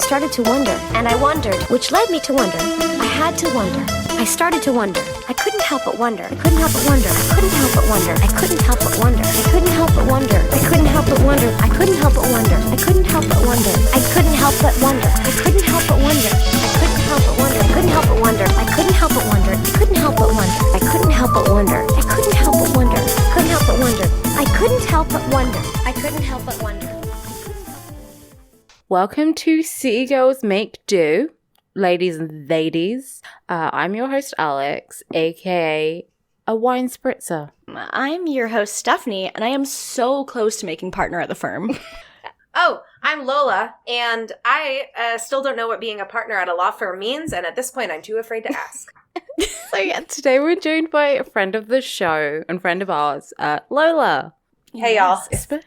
started to wonder, and I wondered, which led me to wonder. I had to wonder. I started to wonder. I couldn't help but wonder. I couldn't help but wonder. I couldn't help but wonder. I couldn't help but wonder. I couldn't help but wonder. I couldn't help but wonder. I couldn't help but wonder. I couldn't help but wonder. I couldn't help but wonder. I couldn't help but wonder. I couldn't help but wonder. I couldn't help but wonder. I couldn't help but wonder. I couldn't help but wonder. I couldn't help but wonder. I couldn't help but wonder. I couldn't help but wonder. I couldn't help but wonder. I couldn't help but wonder. Welcome to City Girls Make Do, ladies and ladies. I'm your host, Alex, aka a wine spritzer. I'm your host, Stephanie, and I am so close to making partner at the firm. Oh, I'm Lola, and I still don't know what being a partner at a law firm means, and at this point, I'm too afraid to ask. So yeah, today we're joined by a friend of the show and friend of ours, Lola. Hey, y'all.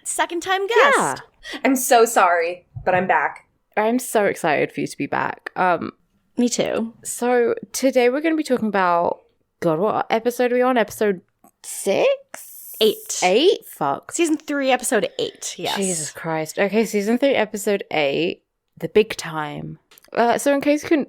Second time guest. Yeah. I'm so sorry, but I'm back. I'm so excited for you to be back. Me too. So today we're going to be talking about, God, what episode are we on? Episode 6? 8. 8? Fuck. Season 3, episode 8. Yes. Jesus Christ. Okay, season 3, episode 8, the big time. So in case you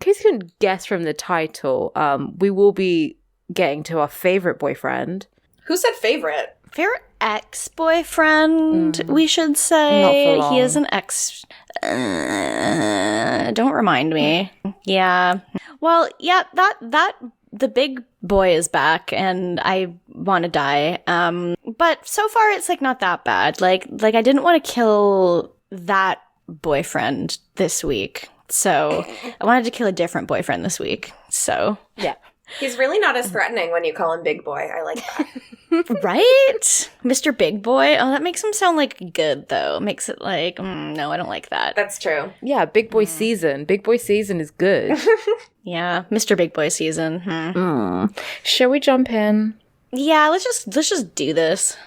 couldn't guess from the title, we will be getting to our favorite boyfriend. Who said favorite? Favorite ex-boyfriend, we should say. Not for long. He is an ex. Don't remind me. Yeah. Well, yeah, that the big boy is back, and I want to die. But so far it's like not that bad. Like I didn't want to kill that boyfriend this week, so I wanted to kill a different boyfriend this week. So Yeah. He's really not as threatening when you call him Big Boy. I like that. right, Mr. Big Boy. Oh, that makes him sound like good though. Makes it like no, I don't like that. That's true. Yeah, big boy season. Big boy season is good. Yeah, Mr. Big Boy season. Shall we jump in? Yeah, let's just do this.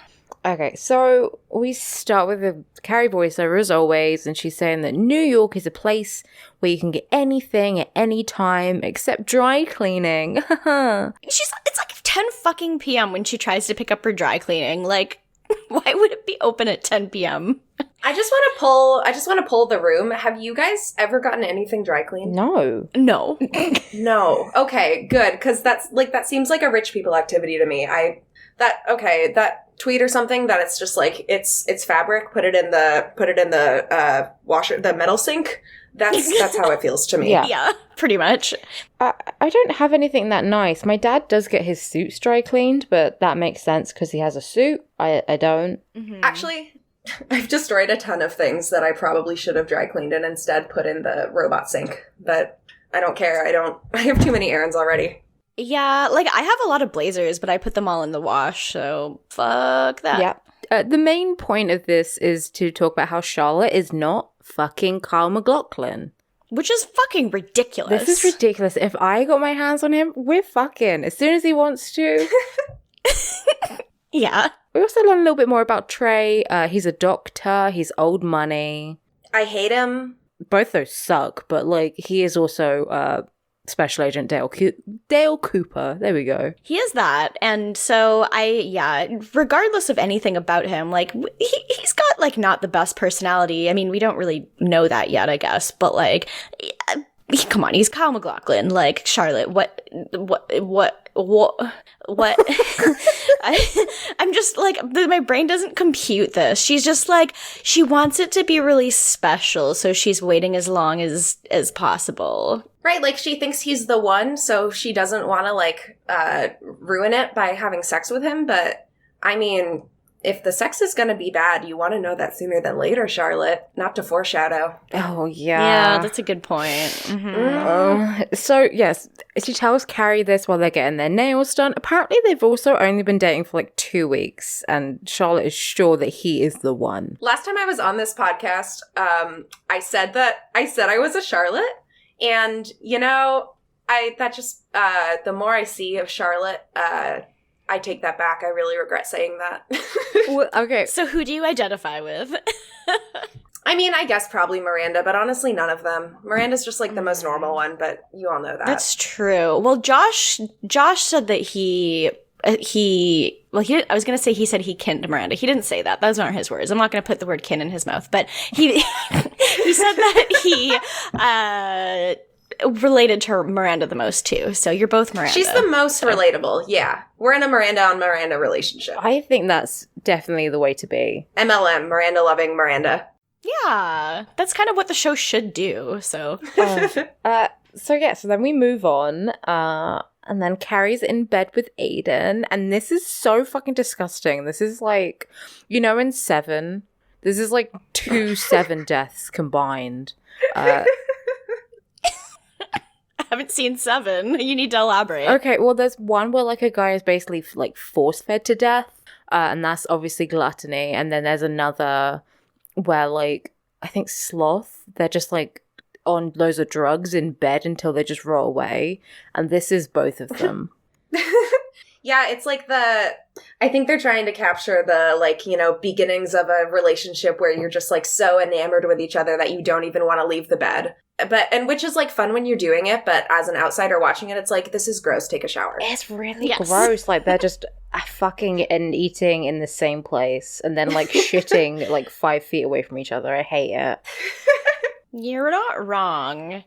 Okay, so we start with the Carrie voiceover as always, and she's saying that New York is a place where you can get anything at any time except dry cleaning. It's like 10 fucking p.m. when she tries to pick up her dry cleaning. Like, why would it be open at 10 p.m.? I just want to pull the room. Have you guys ever gotten anything dry cleaned? No. No. No. Okay, good, because that seems like a rich people activity to me. That tweet or something that it's just like it's fabric, put it in the washer, the metal sink. That's how it feels to me. Yeah, pretty much. I don't have anything that nice. My dad does get his suits dry cleaned, but that makes sense because he has a suit. I don't. Mm-hmm. Actually, I've destroyed a ton of things that I probably should have dry cleaned and instead put in the robot sink. But I don't care. I have too many errands already. Yeah, like I have a lot of blazers, but I put them all in the wash, so fuck that. Yeah. The main point of this is to talk about how Charlotte is not fucking Kyle MacLachlan. Which is fucking ridiculous. This is ridiculous. If I got my hands on him, we're fucking. As soon as he wants to. Yeah. We also learn a little bit more about Trey. He's a doctor. He's old money. I hate him. Both those suck, but like he is also Special Agent Dale Cooper. There we go. He is that. And so regardless of anything about him, like he's got like not the best personality. I mean, we don't really know that yet, I guess, but like come on, he's Kyle MacLachlan. Like Charlotte, what I'm just like, my brain doesn't compute this. She's just like, she wants it to be really special, so she's waiting as long as possible. Right, like she thinks he's the one, so she doesn't want to like ruin it by having sex with him. But I mean, if the sex is going to be bad, you want to know that sooner than later, Charlotte. Not to foreshadow. Oh, yeah. Yeah, that's a good point. Mm-hmm. So, yes, she tells Carrie this while they're getting their nails done. Apparently, they've also only been dating for like 2 weeks, and Charlotte is sure that he is the one. Last time I was on this podcast, I said I was a Charlotte, and, you know, the more I see of Charlotte, I take that back. I really regret saying that. Well, okay. So who do you identify with? I mean, I guess probably Miranda, but honestly, none of them. Miranda's just like the most normal one, but you all know that. That's true. Well, Josh said that he I was going to say he said he kinned Miranda. He didn't say that. Those aren't his words. I'm not going to put the word kin in his mouth, but he He said that he related to Miranda the most, too. So you're both Miranda. She's the most relatable, yeah. We're in a Miranda on Miranda relationship. I think that's definitely the way to be. MLM, Miranda loving Miranda. Yeah, that's kind of what the show should do, so. So then we move on, and then Carrie's in bed with Aiden, and this is so fucking disgusting. This is like, in Seven, this is like 2 Seven deaths combined. I haven't seen Seven. You need to elaborate. Okay, well, there's one where like a guy is basically like force-fed to death, and that's obviously gluttony, and then there's another where like, I think sloth, they're just like on loads of drugs in bed until they just roll away, and this is both of them. Yeah, it's like I think they're trying to capture the, like, beginnings of a relationship where you're just, like, so enamored with each other that you don't even want to leave the bed. And which is, like, fun when you're doing it, but as an outsider watching it, it's like, this is gross, take a shower. It's really gross. Like, they're just fucking and eating in the same place, and then, like, shitting, like, 5 feet away from each other. I hate it. You're not wrong.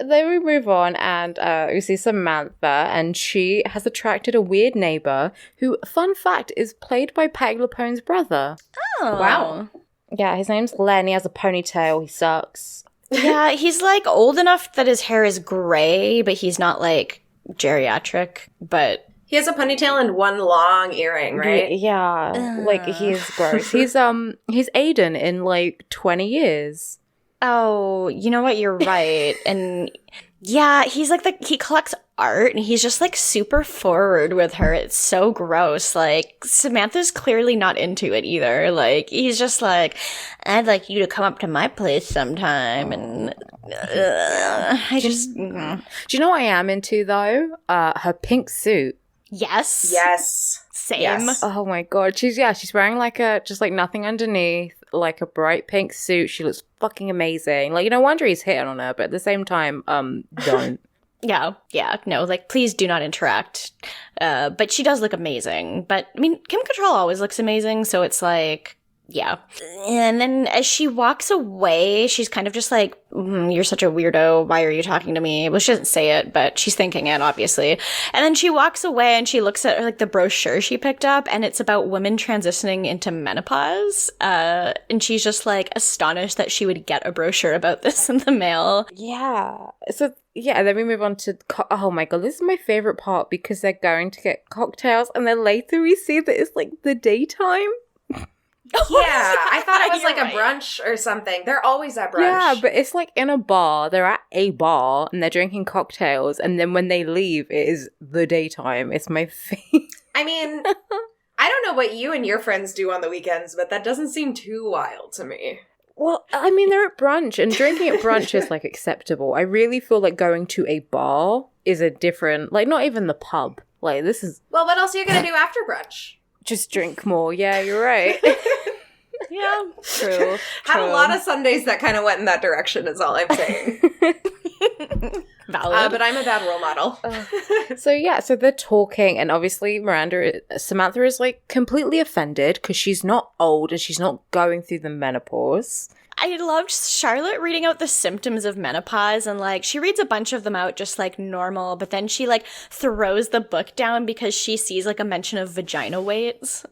Then we move on, and we see Samantha, and she has attracted a weird neighbor who, fun fact, is played by Peg LuPone's brother. Oh. Wow. Yeah, his name's Len. He has a ponytail. He sucks. Yeah, he's like old enough that his hair is gray, but he's not like geriatric, but... He has a ponytail and one long earring, right? Yeah, like, he's gross. He's Aiden in, like, 20 years. Oh, you know what? You're right. And yeah, he's like he collects art and he's just like super forward with her. It's so gross. Like, Samantha's clearly not into it either. Like, he's just like, I'd like you to come up to my place sometime. And I just. Do you know what I am into though? Her pink suit. Yes. Yes. Same. Yes. Oh my god. She's wearing like just like nothing underneath, like a bright pink suit. She looks fucking amazing. Like, no wonder he's hitting on her, but at the same time, don't. Yeah, no, like, please do not interact. But she does look amazing. But, I mean, Kim Cattrall always looks amazing, so it's like, yeah. And then as she walks away, she's kind of just like, you're such a weirdo, why are you talking to me? Well, she doesn't say it, but she's thinking it, obviously. And then she walks away and she looks at, like, the brochure she picked up, and it's about women transitioning into menopause. And she's just, like, astonished that she would get a brochure about this in the mail. Yeah. So, yeah, then we move on to, oh my god, this is my favorite part, because they're going to get cocktails, and then later we see that it's, like, the daytime. Yeah, I thought it was like a brunch or something. They're always at brunch. Yeah, but it's like in a bar. They're at a bar and they're drinking cocktails, and then when they leave, it is the daytime. It's my favorite. I mean, I don't know what you and your friends do on the weekends, but that doesn't seem too wild to me. Well, I mean, they're at brunch, and drinking at brunch is, like, acceptable. I really feel like going to a bar is a different, like, not even the pub. Like, this is... Well, what else are you going to do after brunch? Just drink more. Yeah, you're right. Yeah, true. Had a lot of Sundays that kind of went in that direction, is all I'm saying. Valid. But I'm a bad role model. So they're talking, and obviously Samantha is, like, completely offended because she's not old and she's not going through the menopause. I loved Charlotte reading out the symptoms of menopause, and, like, she reads a bunch of them out just, like, normal, but then she, like, throws the book down because she sees, like, a mention of vagina weights.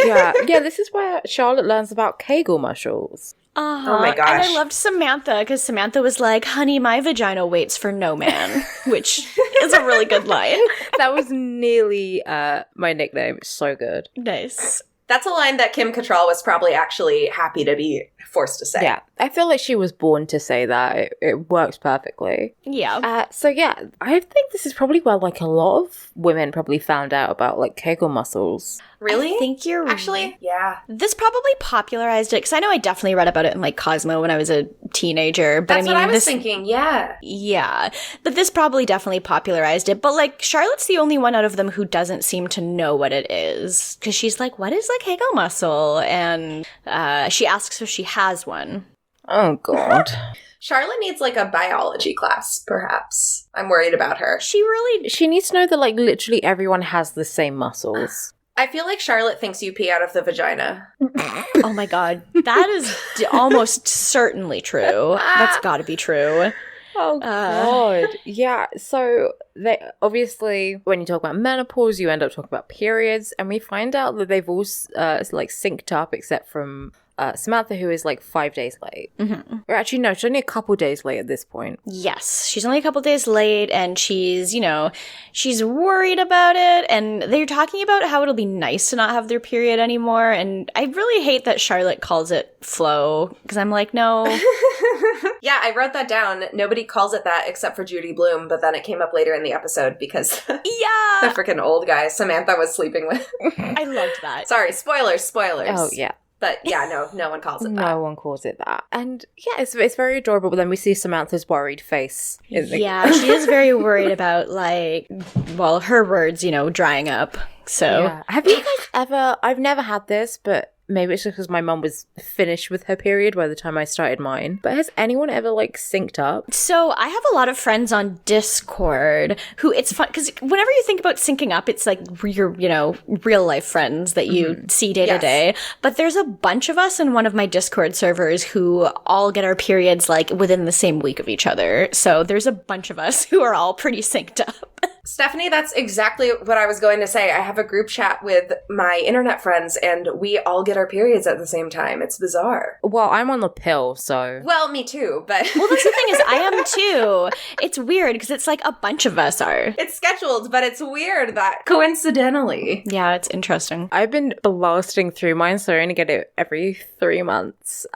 Yeah, this is where Charlotte learns about Kegel muscles. Uh-huh. Oh my gosh. And I loved Samantha because Samantha was like, honey, my vagina waits for no man, which is a really good line. That was nearly my nickname. It's so good. Nice. That's a line that Kim Cattrall was probably actually happy to be forced to say. Yeah, I feel like she was born to say that. It works perfectly. Yeah. So yeah, I think this is probably where, like, a lot of women probably found out about, like, Kegel muscles. Really? I think you're actually, yeah. This probably popularized it because I know I definitely read about it in, like, Cosmo when I was a teenager. But That's I mean, what I was thinking. Yeah. Yeah, but this probably definitely popularized it. But, like, Charlotte's the only one out of them who doesn't seem to know what it is because she's like, "What is a Kegel muscle?" And she asks if she has one. Oh god. Charlotte needs, like, a biology class, perhaps. I'm worried about her. She She needs to know that, like, literally everyone has the same muscles. I feel like Charlotte thinks you pee out of the vagina. Oh my god. That is almost certainly true. That's gotta be true. Oh god. Yeah, so they obviously, when you talk about menopause, you end up talking about periods, and we find out that they've all like synced up except from Samantha, who is like 5 days late. Or actually, no, she's only a couple days late at this point. Yes, she's only a couple days late, and she's, you know, she's worried about it, and they're talking about how it'll be nice to not have their period anymore, and I really hate that Charlotte calls it flow, because I'm like, no. Yeah, I wrote that down. Nobody calls it that except for Judy Blume, but then it came up later in the episode because the freaking old guy Samantha was sleeping with. I loved that. Sorry, spoilers. Oh, yeah. But yeah, no one calls it that. No one calls it that. And yeah, it's very adorable, but then we see Samantha's worried face. Yeah, she is very worried about, like, well, her words, you know, drying up. So, yeah. Have you guys ever, I've never had this, but maybe it's just because my mum was finished with her period by the time I started mine. But has anyone ever, like, synced up? So I have a lot of friends on Discord who, it's fun, because whenever you think about syncing up, it's like your, you know, real life friends that you see day to day. But there's a bunch of us in one of my Discord servers who all get our periods, like, within the same week of each other. So there's a bunch of us who are all pretty synced up. Stephanie, that's exactly what I was going to say. I have a group chat with my internet friends, and we all get our periods at the same time. It's bizarre. Well, I'm on the pill, so... Well, me too, but... Well, that's the thing is, I am too. It's weird, because it's like a bunch of us are. It's scheduled, but it's weird that coincidentally. Yeah, it's interesting. I've been blasting through mine, so I only get it every 3 months.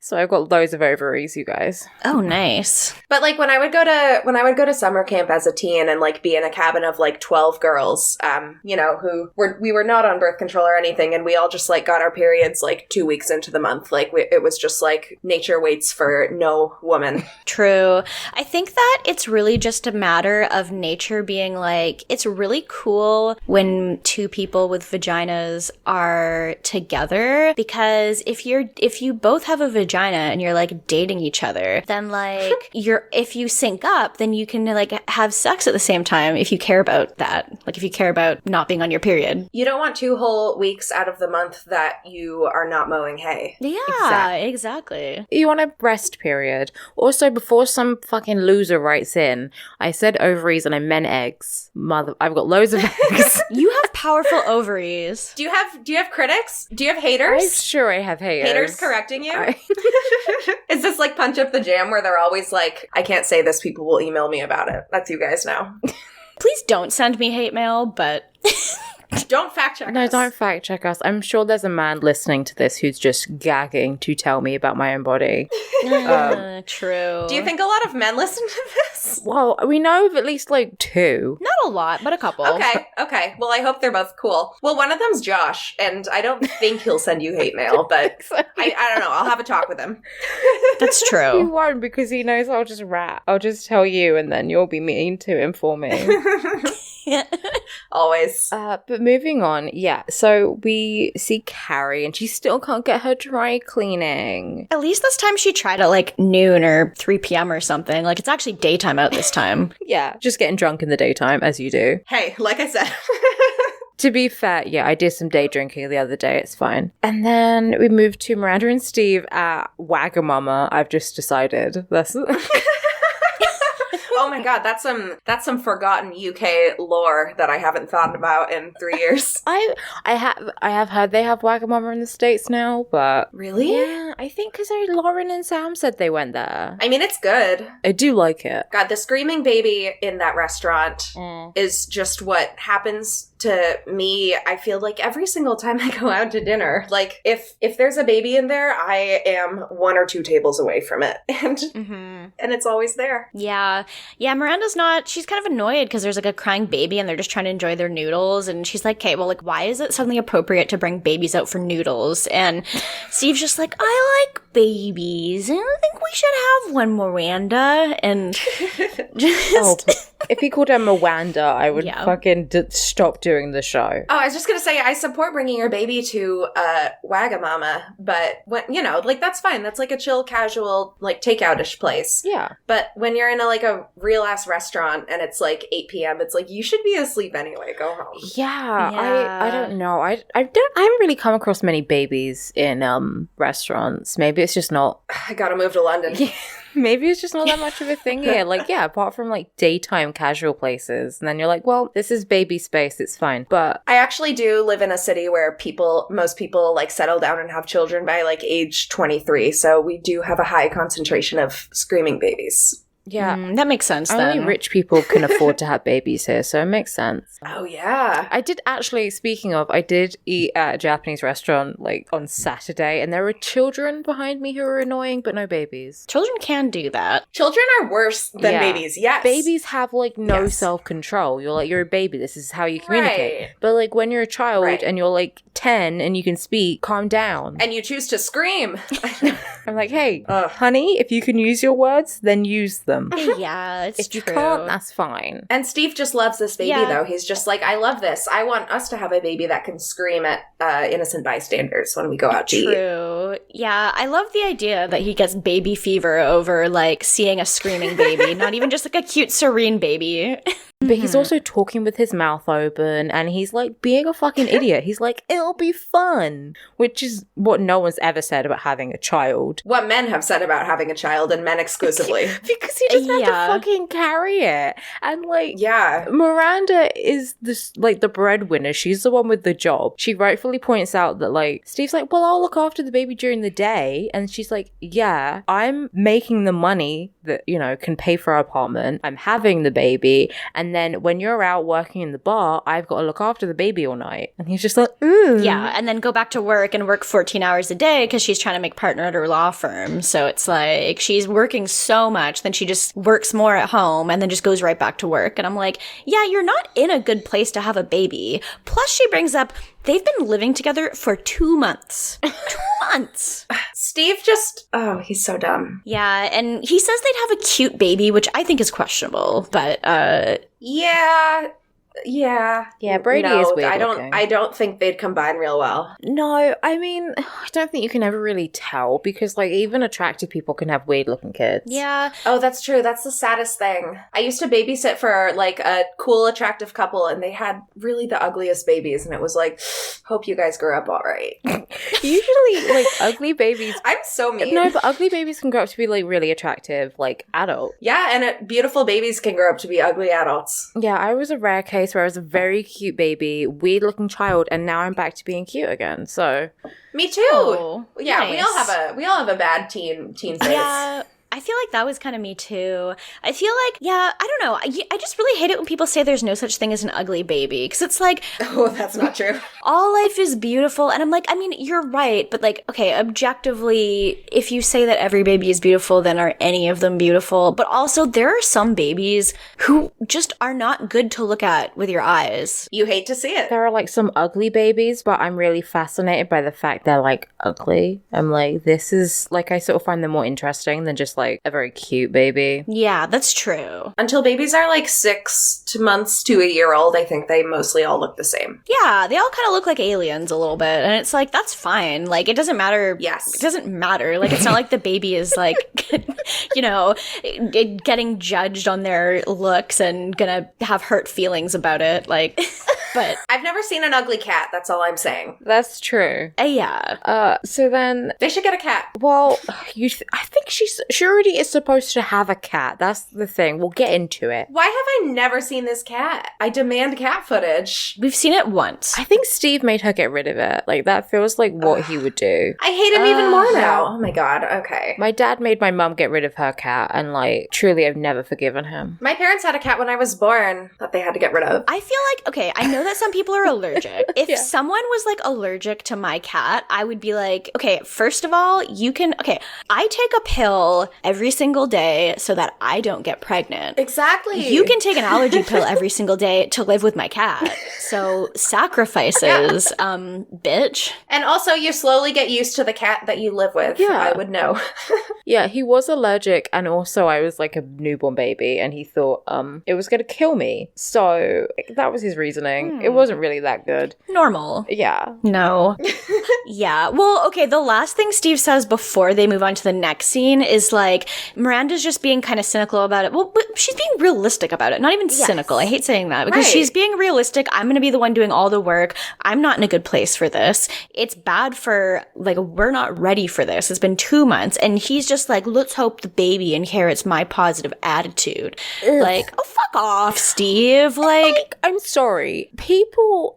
So I've got loads of ovaries, you guys. Oh, nice. But like when I would go to summer camp as a teen and like be in a cabin of like 12 girls, you know, we were not on birth control or anything, and we all just like got our periods like 2 weeks into the month. Like it was just like nature waits for no woman. True. I think that it's really just a matter of nature being like, it's really cool when two people with vaginas are together, because if you both have a vagina and you're like dating each other, then like if you sync up, then you can like have sex at the same time if you care about that. Like if you care about not being on your period. You don't want 2 whole weeks out of the month that you are not mowing hay. Yeah, exactly. You want a rest period. Also, before some fucking loser writes in, I said ovaries and I meant eggs. I've got loads of eggs. You have powerful ovaries. Do you have critics? Do you have haters? I'm sure I have haters. Haters correcting you? Is this like Punch Up the Jam where they're always like, I can't say this, people will email me about it? That's you guys now. Please don't send me hate mail, but... Don't fact check us. No, don't fact check us. I'm sure there's a man listening to this who's just gagging to tell me about my own body. True. Do you think a lot of men listen to this? Well, we know of at least like 2. Not a lot, but a couple. Okay. Well, I hope they're both cool. Well, one of them's Josh, and I don't think he'll send you hate mail, but I don't know. I'll have a talk with him. That's He true. won't, because he knows I'll just rat. I'll just tell you, and then you'll be mean to him for me. Always. But moving on, yeah. So we see Carrie, and she still can't get her dry cleaning. At least this time she tried at like noon or 3 p.m. or something. Like it's actually daytime out this time. Yeah, just getting drunk in the daytime, as you do. Hey, like I said. To be fair, yeah, I did some day drinking the other day. It's fine. And then we moved to Miranda and Steve at Wagamama. I've just decided. That's... Oh my god, that's some forgotten UK lore that I haven't thought about in 3 years. I have heard they have Wagamama in the States now, but... Really? Yeah, I think because Lauren and Sam said they went there. I mean, it's good. I do like it. God, the screaming baby in that restaurant is just what happens to me. I feel like every single time I go out to dinner, like if there's a baby in there, I am 1 or 2 tables away from it, and it's always there. Yeah, Miranda's she's kind of annoyed because there's like a crying baby and they're just trying to enjoy their noodles, and she's like, okay, well, like, why is it suddenly appropriate to bring babies out for noodles? And Steve's just like, I like babies and I think we should have one, Miranda. And just If he called her Mwanda, I would Yeah. fucking stop doing the show. Oh, I was just gonna say, I support bringing your baby to Wagamama, but when, you know, like, that's fine. That's like a chill, casual, like, takeout-ish place. Yeah. But when you're in a real-ass restaurant and it's like 8 p.m., it's like, you should be asleep anyway. Go home. Yeah. I don't know. I haven't really come across many babies in restaurants. Maybe it's just not. I gotta move to London. Maybe it's just not that much of a thing here. Like, yeah, apart from like daytime casual places. And then you're like, well, this is baby space. It's fine. But I actually do live in a city where most people like settle down and have children by like age 23. So we do have a high concentration of screaming babies. yeah, That makes sense only then. rich people can afford to have babies here. So it makes sense. Oh, yeah. I did actually, speaking of, I did eat at a Japanese restaurant like on Saturday. And there were children behind me who were annoying, but no babies. Children can do that. Children are worse than Yeah. babies. Yes. Babies have like no Yes. self-control. You're like, you're a baby. This is how you communicate. Right. But like when you're a child Right. and you're like 10 and you can speak, calm down. And you choose to scream. I'm like, hey, Ugh. honey, if you can use your words, then use them. Yeah, it's If true. you can't, that's fine. And Steve just loves this baby, Yeah. though. He's just like, I love this. I want us to have a baby that can scream at innocent bystanders when we go out to eat. True. Yeah, I love the idea that he gets baby fever over like seeing a screaming baby, not even just like a cute serene baby. But he's also talking with his mouth open and he's like being a fucking idiot. He's like, it'll be fun, which is what no one's ever said about having a child. What men have said about having a child, and men exclusively. Because he doesn't have Yeah. to fucking carry it. And like, Yeah. Miranda is this like the breadwinner. She's the one with the job. She rightfully points out that like Steve's like, well, I'll look after the baby during the day. And she's like, yeah, I'm making the money that, you know, can pay for our apartment. I'm having the baby. And then when you're out working in the bar, I've got to look after the baby all night. And he's just like, ooh. Yeah, and then go back to work and work 14 hours a day because she's trying to make partner at her law firm. So it's like she's working so much, then she just works more at home and then just goes right back to work. And I'm like, yeah, you're not in a good place to have a baby. Plus, she brings up they've been living together for 2 months. 2 months. Steve just, oh, he's so dumb. Yeah, and he says they'd have a cute baby, which I think is questionable, but Yeah. Yeah. Yeah, Brady No, is weird I looking. don't think they'd combine real well. No, I mean, I don't think you can ever really tell because like even attractive people can have weird looking kids. yeah. Oh, that's true. That's the saddest thing. I used to babysit for like a cool, attractive couple, and they had really the ugliest babies, and it was like, hope you guys grew up all right. Usually like ugly babies. I'm so mean. No, but ugly babies can grow up to be like really attractive, like adult. Yeah, and beautiful babies can grow up to be ugly adults. Yeah, I was a rare case where I was a very cute baby, weird looking child, and now I'm back to being cute again. So Me too. Oh, Yeah, we all nice. have a bad teen phase. Yeah, I feel like that was kind of me too. I feel like, yeah, I don't know. I just really hate it when people say there's no such thing as an ugly baby. Because it's like, Oh, that's not true. all life is beautiful. And I'm like, I mean, you're right. But like, okay, objectively, if you say that every baby is beautiful, then are any of them beautiful? But also, there are some babies who just are not good to look at with your eyes. You hate to see it. there are like some ugly babies, but I'm really fascinated by the fact they're like ugly. I'm like, this is like, I sort of find them more interesting than just like a very cute baby. Yeah, that's true. Until babies are like 6 months to a year old, I think they mostly all look the same. Yeah, they all kind of look like aliens a little bit. And it's like, that's fine. Like, it doesn't matter. Yes. It doesn't matter. Like, it's not like the baby is like, you know, getting judged on their looks and gonna have hurt feelings about it. Like, but I've never seen an ugly cat, that's all I'm saying. That's true. yeah. So then, They should get a cat. well, I think she already is supposed to have a cat. That's the thing. We'll get into it. Why have I never seen this cat? I demand cat footage. We've seen it once. I think Steve made her get rid of it. Like, that feels like what he would do. I hate him even more now. Oh my god, okay. My dad made my mum get rid of her cat, and like, truly, I've never forgiven him. My parents had a cat when I was born that they had to get rid of. I feel like, okay, I know know that some people are allergic. If someone was like allergic to my cat, I would be like, okay, first of all, I take a pill every single day so that I don't get pregnant. Exactly. You can take an allergy pill every single day to live with my cat. So sacrifices, bitch. And also, you slowly get used to the cat that you live with. Yeah. I would know. Yeah, he was allergic, and also I was like a newborn baby, and he thought it was going to kill me. So that was his reasoning. It wasn't really that good. Normal. Yeah. No. Yeah. Well, okay, the last thing Steve says before they move on to the next scene is like, Miranda's just being kind of cynical about it. Well, but she's being realistic about it. Not even cynical. I hate saying that because she's being realistic. I'm going to be the one doing all the work. I'm not in a good place for this. It's bad for, like, we're not ready for this. It's been 2 months. And he's just like, let's hope the baby inherits my positive attitude. Ugh. Like, oh, fuck off, Steve. Like, I'm sorry.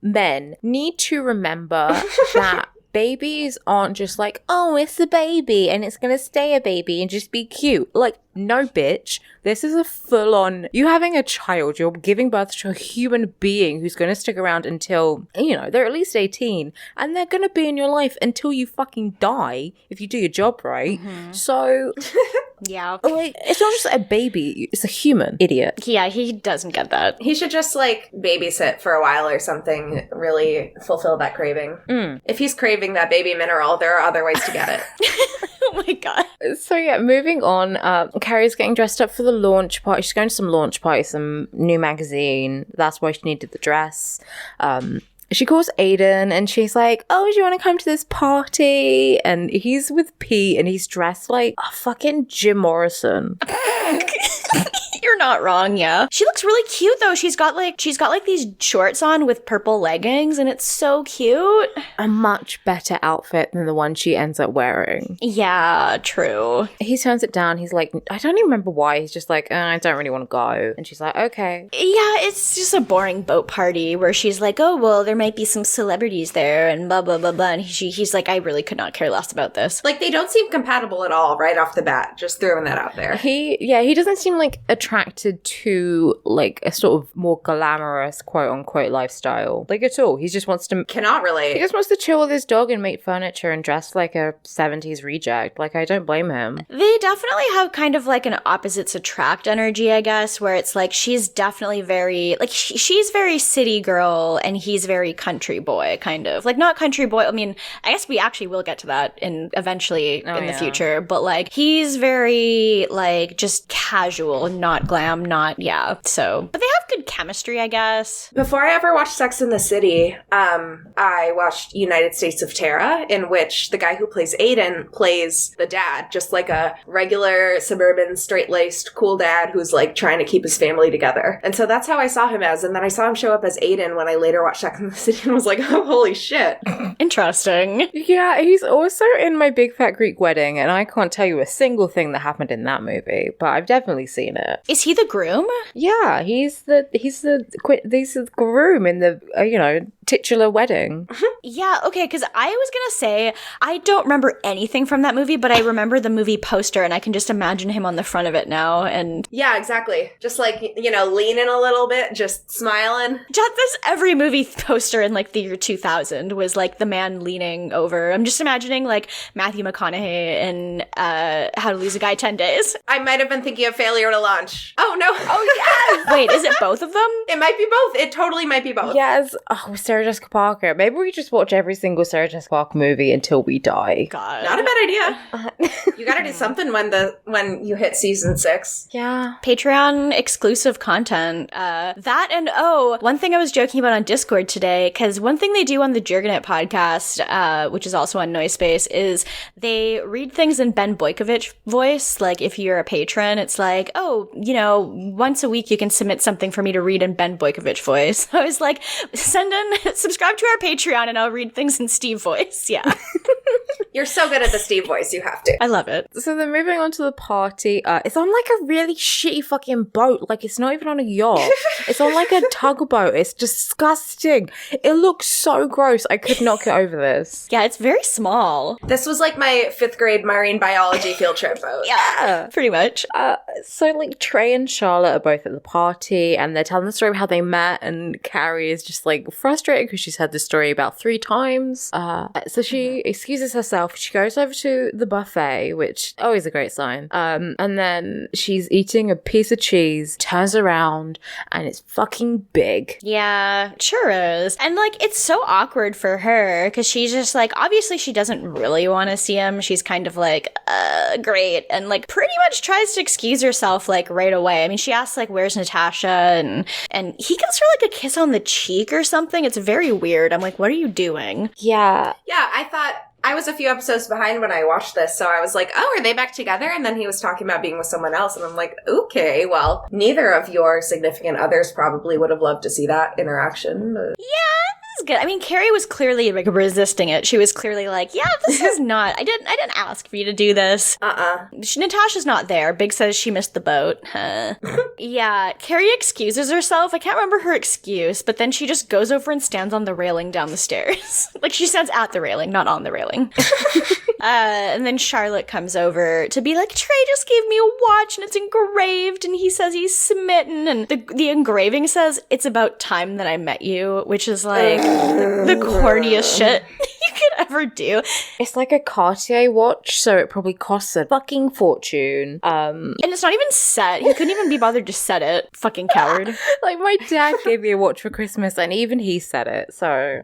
Men need to remember that babies aren't just like, oh, it's a baby and it's gonna stay a baby and just be cute. Like, no, bitch. This is a full-on, you having a child, you're giving birth to a human being who's going to stick around until, they're at least 18, and they're going to be in your life until you fucking die, if you do your job right. Mm-hmm. So, yeah. Like, it's not just a baby, it's a human, idiot. Yeah, he doesn't get that. He should just, like, babysit for a while or something, really fulfill that craving. If he's craving that baby mineral, there are other ways to get it. Oh my god. So yeah, moving on, Carrie's getting dressed up for the launch party. She's going to some launch party, some new magazine. That's why she needed the dress. She calls Aiden and she's like, oh, do you want to come to this party? And he's with Pete and he's dressed like a fucking Jim Morrison. You're not wrong, yeah. She looks really cute though. She's got like these shorts on with purple leggings and it's so cute. A much better outfit than the one she ends up wearing. Yeah, true. He turns it down. He's like, I don't even remember why. He's just like, I don't really want to go. And she's like, okay. Yeah, it's just a boring boat party where she's like, oh, well, there might be some celebrities there and blah, blah, blah, blah. And he's like, I really could not care less about this. Like, they don't seem compatible at all right off the bat. Just throwing that out there. He doesn't seem like attracted to like a sort of more glamorous quote unquote lifestyle like at all. He just wants to cannot relate. He just wants to chill with his dog and make furniture and dress like a 70s reject. Like, I don't blame him. They definitely have kind of like an opposites attract energy, I guess, where it's like she's definitely very like she's very city girl and he's very country boy, kind of like not country boy. I mean, I guess we actually will get to that eventually in the future, but like he's very like just casual, not glam, not so but they have good chemistry, I guess. Before I ever watched Sex and the City, I watched United States of Terra, in which the guy who plays Aiden plays the dad, just like a regular suburban straight-laced cool dad who's like trying to keep his family together. And so that's how I saw him as, and then I saw him show up as Aiden when I later watched Sex and the City and was like, oh, holy shit. Interesting. Yeah, he's also in My Big Fat Greek Wedding, and I can't tell you a single thing that happened in that movie, but I've definitely seen it. Is he the groom? Yeah, he's the groom in the titular wedding. Yeah, okay, because I was gonna say I don't remember anything from that movie, but I remember the movie poster and I can just imagine him on the front of it now. And yeah, exactly, just like leaning a little bit, just smiling. This every movie poster in like the year 2000 was like the man leaning over. I'm just imagining like Matthew McConaughey in How to Lose a Guy 10 Days. I might have been thinking of Failure to Launch. Oh no. Oh yes. Wait, is it both of them? It might be both. It totally might be both. Yes. Oh, Sarah Jessica Parker. Maybe we just watch every single Sarah Jessica Parker movie until we die. God. Not a bad idea. You gotta do something when you hit season 6. Yeah. Patreon exclusive content. That and one thing I was joking about on Discord today, because one thing they do on the Jurgenet podcast, which is also on Noisepace, is they read things in Ben Boykovich voice. Like if you're a patron, it's like, once a week you can submit something for me to read in Ben Boykovich voice. I was like, subscribe to our Patreon and I'll read things in Steve voice. Yeah. You're so good at the Steve voice, you have to. I love it. So they're moving on to the party. It's on like a really shitty fucking boat. Like it's not even on a yacht. It's on like a tugboat. It's disgusting. It looks so gross. I could not get over this. Yeah, it's very small. This was like my 5th grade marine biology field trip boat. Yeah, pretty much. So like Trey and Charlotte are both at the party and they're telling the story of how they met, and Carrie is just like frustrated because she's heard this story about 3 times. So she excuses herself. She goes over to the buffet, which always a great sign. And then she's eating a piece of cheese, turns around, and it's fucking big. Yeah, sure is. And like, it's so awkward for her because she's just like, obviously she doesn't really want to see him. She's kind of like, great. And like pretty much tries to excuse herself like right away. I mean, she asks like, where's Natasha? And he gives her like a kiss on the cheek or something. It's very weird. I'm like, what are you doing? Yeah. Yeah, I thought I was a few episodes behind when I watched this, so I was like, oh, are they back together? And then he was talking about being with someone else, and I'm like, okay, well, neither of your significant others probably would have loved to see that interaction. But... Yeah, this is good. I mean, Carrie was clearly like resisting it. She was clearly like, yeah, this is not, I didn't ask for you to do this. Natasha's not there. Big says she missed the boat. Yeah, Carrie excuses herself. I can't remember her excuse, but then she just goes over and stands on the railing down the stairs. Like, she stands at the railing, not on the railing. And then Charlotte comes over to be like, Trey just gave me a watch and it's engraved and he says he's smitten, and the engraving says it's about time that I met you, which is like the corniest shit you could ever do. It's like a Cartier watch, so it probably costs a fucking fortune. And it's not even set. He couldn't even be bothered to set it. Fucking coward. Like, my dad gave me a watch for Christmas and even he said it, so...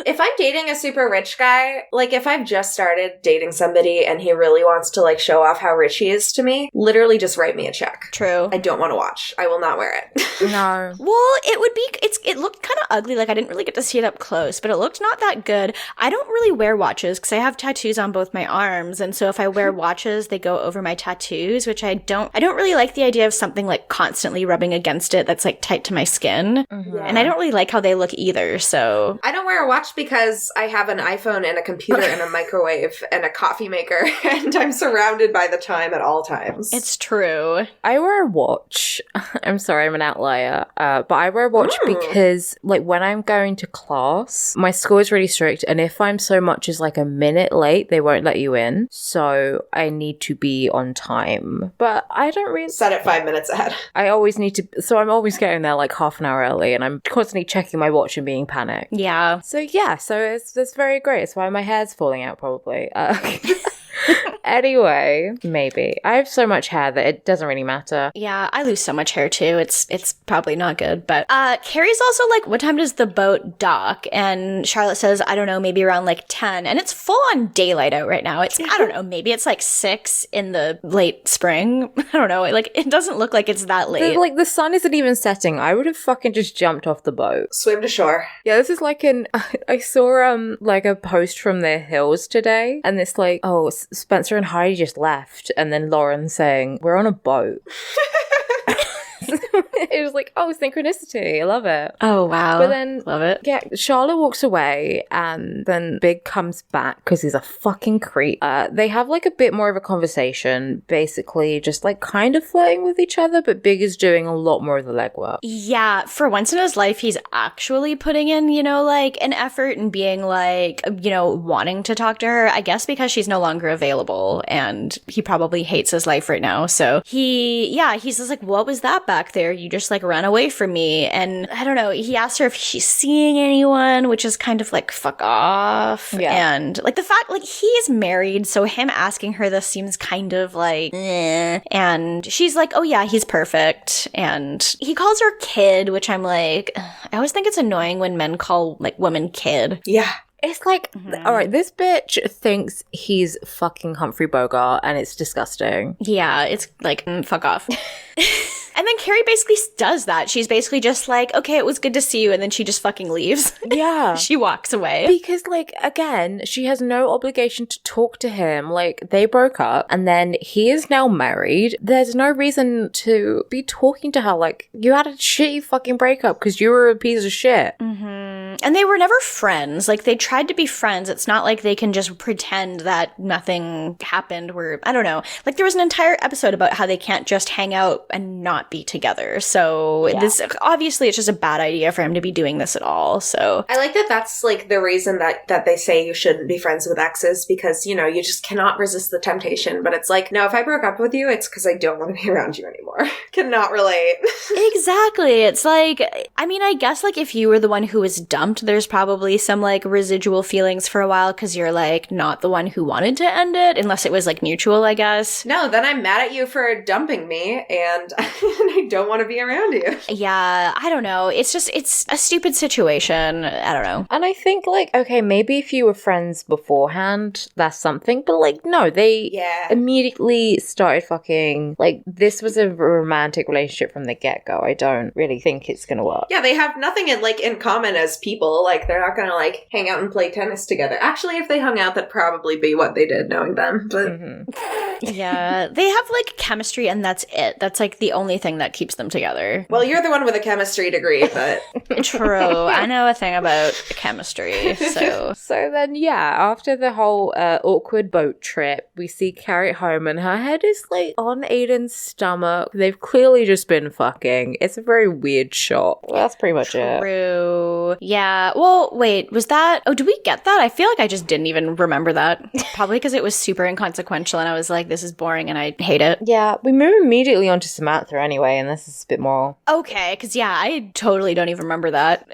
If I'm dating a super rich guy, like if I've just started dating somebody and he really wants to like show off how rich he is to me, literally just write me a check. True. I don't want to watch. I will not wear it. No. Well, it looked kind of ugly. Like, I didn't really get to see it up close, but it looked not that good. I don't really wear watches because I have tattoos on both my arms, and so if I wear watches, they go over my tattoos, which I don't really like the idea of something like constantly rubbing against it that's like tight to my skin. Mm-hmm. And I don't really like how they look either, so... I don't wear a watch because I have an iPhone and a computer and a microwave and a coffee maker, and I'm surrounded by the time at all times. It's true. I wear a watch. I'm sorry, I'm an outlier. But I wear a watch because, like, when I'm going to class, my school is really strict, and if I'm so much as like a minute late, they won't let you in. So I need to be on time. But I don't really... Set it 5 minutes ahead. I always need to... So I'm always getting there like half an hour early, and I'm constantly checking my watch and being panicked. Yeah. So yeah, so it's very great. It's why my hair's falling out probably. Anyway, maybe. I have so much hair that it doesn't really matter. Yeah, I lose so much hair too. It's probably not good. But Carrie's also like, what time does the boat dock? And Charlotte says, I don't know, maybe around like 10. And it's full on daylight out right now. It's, I don't know, maybe it's like 6 in the late spring. I don't know. Like, it doesn't look like it's that late. Like, the sun isn't even setting. I would have fucking just jumped off the boat. Swim to shore. Yeah, this is like I saw like a post from the hills today, and it's like, oh, Spencer and Heidi just left, and then Lauren saying, we're on a boat. It was like, oh, synchronicity. I love it. Oh, wow. But then, love it. Yeah, Charlotte walks away, and then Big comes back because he's a fucking creep. They have like a bit more of a conversation, basically just like kind of flirting with each other, but Big is doing a lot more of the legwork. Yeah, for once in his life, he's actually putting in, you know, like an effort and being like, you know, wanting to talk to her, I guess because she's no longer available and he probably hates his life right now. So he's just like, what was that back there? You just like ran away from me. And I don't know, he asked her if she's seeing anyone, which is kind of like, fuck off. Yeah. And like the fact, like, he's married, so him asking her this seems kind of like, eh. And she's like, oh yeah, he's perfect. And he calls her kid, which I'm like, I always think it's annoying when men call like women kid. Yeah. It's like, all right, this bitch thinks he's fucking Humphrey Bogart, and it's disgusting. Yeah, it's like, fuck off. And then Carrie basically does that. She's basically just like, okay, it was good to see you. And then she just fucking leaves. Yeah. She walks away. Because, like, again, she has no obligation to talk to him. Like, they broke up and then he is now married. There's no reason to be talking to her. Like, you had a shitty fucking breakup because you were a piece of shit. Mm-hmm. And they were never friends. Like, they tried to be friends. It's not like they can just pretend that nothing happened where, I don't know. Like, there was an entire episode about how they can't just hang out and not be together. So this, obviously, it's just a bad idea for him to be doing this at all. So I like that that's like the reason that they say you shouldn't be friends with exes, because, you know, you just cannot resist the temptation. But it's like, no, if I broke up with you, it's because I don't want to be around you anymore. anymore. Cannot relate. Exactly. It's like, I mean, I guess like if you were the one who was dumped, there's probably some like residual feelings for a while because you're like not the one who wanted to end it, unless it was like mutual, I guess. No, then I'm mad at you for dumping me and I don't want to be around you. Yeah, I don't know. It's just, it's a stupid situation. I don't know. And I think, like, okay, maybe if you were friends beforehand, that's something. But, like, no, they immediately started fucking. Like, this was a romantic relationship from the get-go. I don't really think it's gonna work. Yeah, they have nothing in common as people. Like, they're not gonna, like, hang out and play tennis together. Actually, if they hung out, that'd probably be what they did, knowing them. But Yeah, they have, like, chemistry and that's it. That's, like, the only thing that keeps them together. well, you're the one with a chemistry degree, but... True. I know a thing about chemistry, so... So then, yeah, after the whole awkward boat trip, we see Carrie at home and her head is, like, on Aiden's stomach. They've clearly just been fucking. It's a very weird shot. Well, that's pretty much it. True. Yeah. Well, wait, was that... Oh, did we get that? I feel like I just didn't even remember that. Probably because it was super inconsequential and I was like, this is boring and I hate it. Yeah, we move immediately on to Samantha anyway, and this is a bit more... Okay, because yeah, I totally don't even remember that.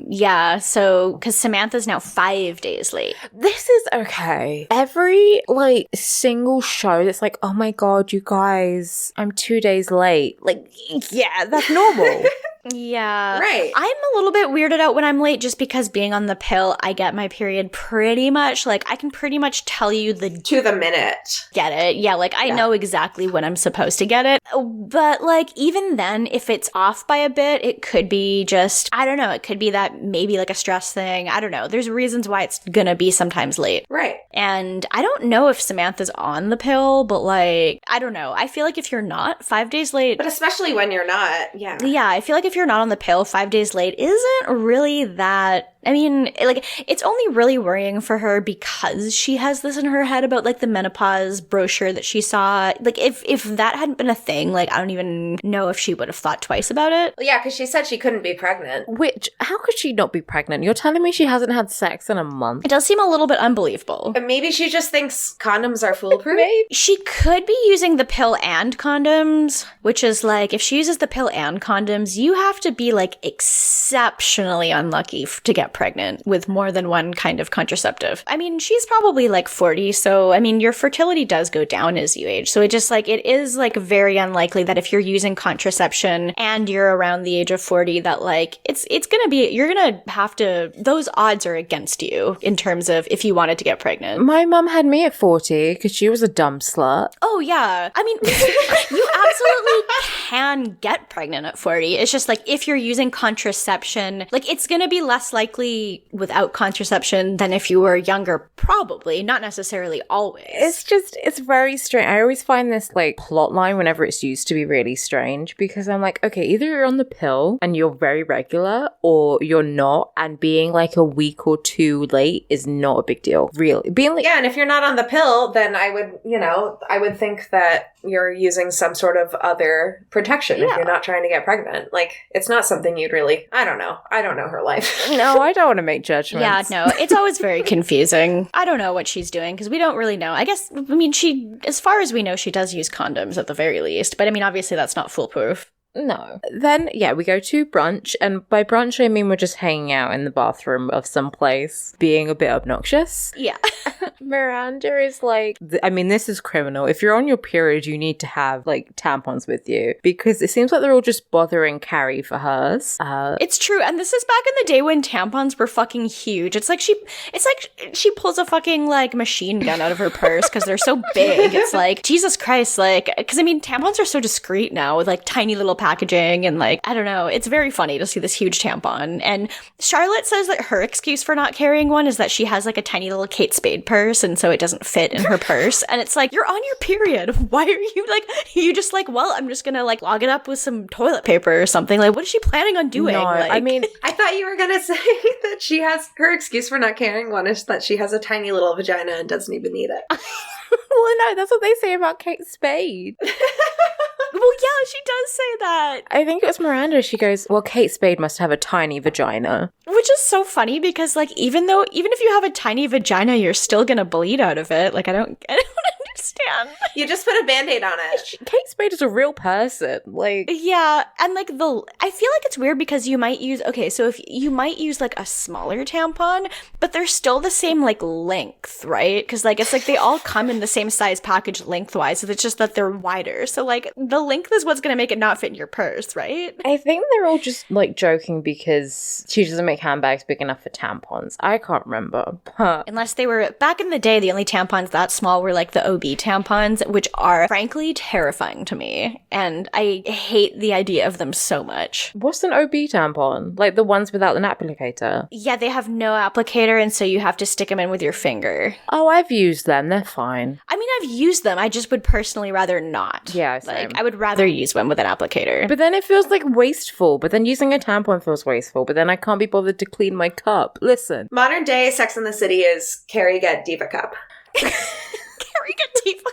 Yeah, so, because Samantha's now 5 days late. This is okay. Every, like, single show that's like, oh my god, you guys, I'm 2 days late. Like, yeah, that's normal. Yeah. Right. I'm a little bit weirded out when I'm late just because being on the pill, I get my period pretty much, like, I can pretty much tell you to the minute. Get it. Yeah, like, I know exactly when I'm supposed to get it. But, like, even then, if it's off by a bit, it could be just, I don't know, it could be that maybe, like, a stress thing. I don't know. There's reasons why it's gonna be sometimes late. Right. And I don't know if Samantha's on the pill, but, like, I don't know. I feel like if you're not 5 days late... But especially when you're not, yeah. Yeah, I feel like if you're not on the pill 5 days late isn't really that... I mean, like, it's only really worrying for her because she has this in her head about, like, the menopause brochure that she saw. Like, if that hadn't been a thing, like, I don't even know if she would have thought twice about it. Well, yeah, because she said she couldn't be pregnant. Which, how could she not be pregnant? You're telling me she hasn't had sex in a month? It does seem a little bit unbelievable. But maybe she just thinks condoms are foolproof? Maybe. She could be using the pill and condoms, which is, like, if she uses the pill and condoms, you have to be, like, exceptionally unlucky to get pregnant with more than one kind of contraceptive. I mean, she's probably like 40, so I mean, your fertility does go down as you age. So it just like, it is like very unlikely that if you're using contraception and you're around the age of 40 that like, it's gonna be, you're gonna have to, those odds are against you in terms of if you wanted to get pregnant. My mum had me at 40 because she was a dumb slut. Oh yeah. I mean, you absolutely can get pregnant at 40. It's just like, if you're using contraception, like it's gonna be less likely without contraception than if you were younger, probably, not necessarily always. It's very strange. I always find this like plot line whenever it's used to be really strange because I'm like, okay, either you're on the pill and you're very regular or you're not, and being like a week or two late is not a big deal. Really. Being like, yeah, and if you're not on the pill, then I would think that you're using some sort of other protection if you're not trying to get pregnant. Like, it's not something you'd really, I don't know her life. No, I don't want to make judgments. Yeah, no, it's always very confusing. I don't know what she's doing because we don't really know. I guess, I mean, she, as far as we know, she does use condoms at the very least. But I mean, obviously that's not foolproof. No. Then, yeah, we go to brunch, and by brunch, I mean we're just hanging out in the bathroom of some place, being a bit obnoxious. Yeah. Miranda is like, I mean, this is criminal. If you're on your period, you need to have, like, tampons with you, because it seems like they're all just bothering Carrie for hers. It's true, and this is back in the day when tampons were fucking huge. It's like she pulls a fucking, like, machine gun out of her purse, because they're so big. It's like, Jesus Christ, like, because, I mean, tampons are so discreet now, with, like, tiny little packaging and like, I don't know. It's very funny to see this huge tampon. And Charlotte says that her excuse for not carrying one is that she has like a tiny little Kate Spade purse and so it doesn't fit in her purse. And it's like, you're on your period. Why are you like, you just like, well, I'm just gonna like log it up with some toilet paper or something. Like, what is she planning on doing? No, like, I mean, I thought you were gonna say that she has, her excuse for not carrying one is that she has a tiny little vagina and doesn't even need it. well, no, that's what they say about Kate Spade. Well, yeah, she does say that. I think it was Miranda. She goes, well, Kate Spade must have a tiny vagina. Which is so funny because, like, even if you have a tiny vagina, you're still gonna bleed out of it. Like, I don't understand. You just put a Band-Aid on it. Kate Spade is a real person. Like, Yeah, and like I feel like it's weird because you might use, okay, so if you might use like a smaller tampon, but they're still the same like length, right? Because like it's like they all come in the same size package lengthwise, so it's just that they're wider. So like the length is what's gonna make it not fit in your purse, right? I think they're all just like joking because she doesn't make handbags big enough for tampons. I can't remember. But Unless they were, back in the day, the only tampons that small were like the OB tampons, which are frankly terrifying to me. And I hate the idea of them so much. what's an OB tampon? Like the ones without an applicator? Yeah, they have no applicator, and so you have to stick them in with your finger. Oh, I've used them. They're fine. I mean, I've used them. I just would personally rather not. Yeah, same. Like, I would rather use one with an applicator. But then it feels like wasteful. But then using a tampon feels wasteful. But then I can't be bothered to clean my cup. Listen. Modern day Sex in the City is Carrie Get Diva Cup. Carrie Get Diva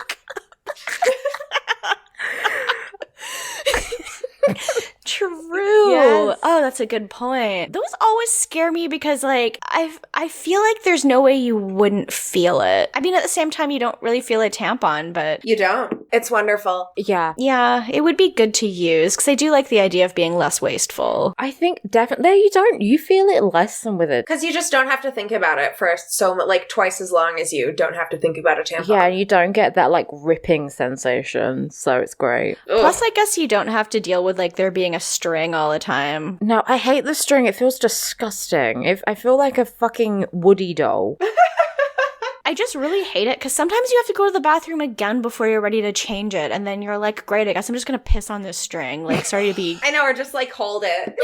True. Yes. Oh, that's a good point. Those always scare me because, like, I feel like there's no way you wouldn't feel it. I mean, at the same time, you don't really feel a tampon, but You don't. It's wonderful. Yeah. yeah, it would be good to use because I do like the idea of being less wasteful. I think definitely. No, you don't. You feel it less than with it. Because you just don't have to think about it for so much, like twice as long as you don't have to think about a tampon. Yeah, and you don't get that like ripping sensation. So it's great. Ugh. Plus, I guess you don't have to deal with like there being a string all the time. No, I hate the string. It feels disgusting. I feel like a fucking Woody doll. I just really hate it because sometimes you have to go to the bathroom again before you're ready to change it, and then you're like, great, I guess I'm just gonna piss on this string. Like, sorry to be. I know, or just like hold it.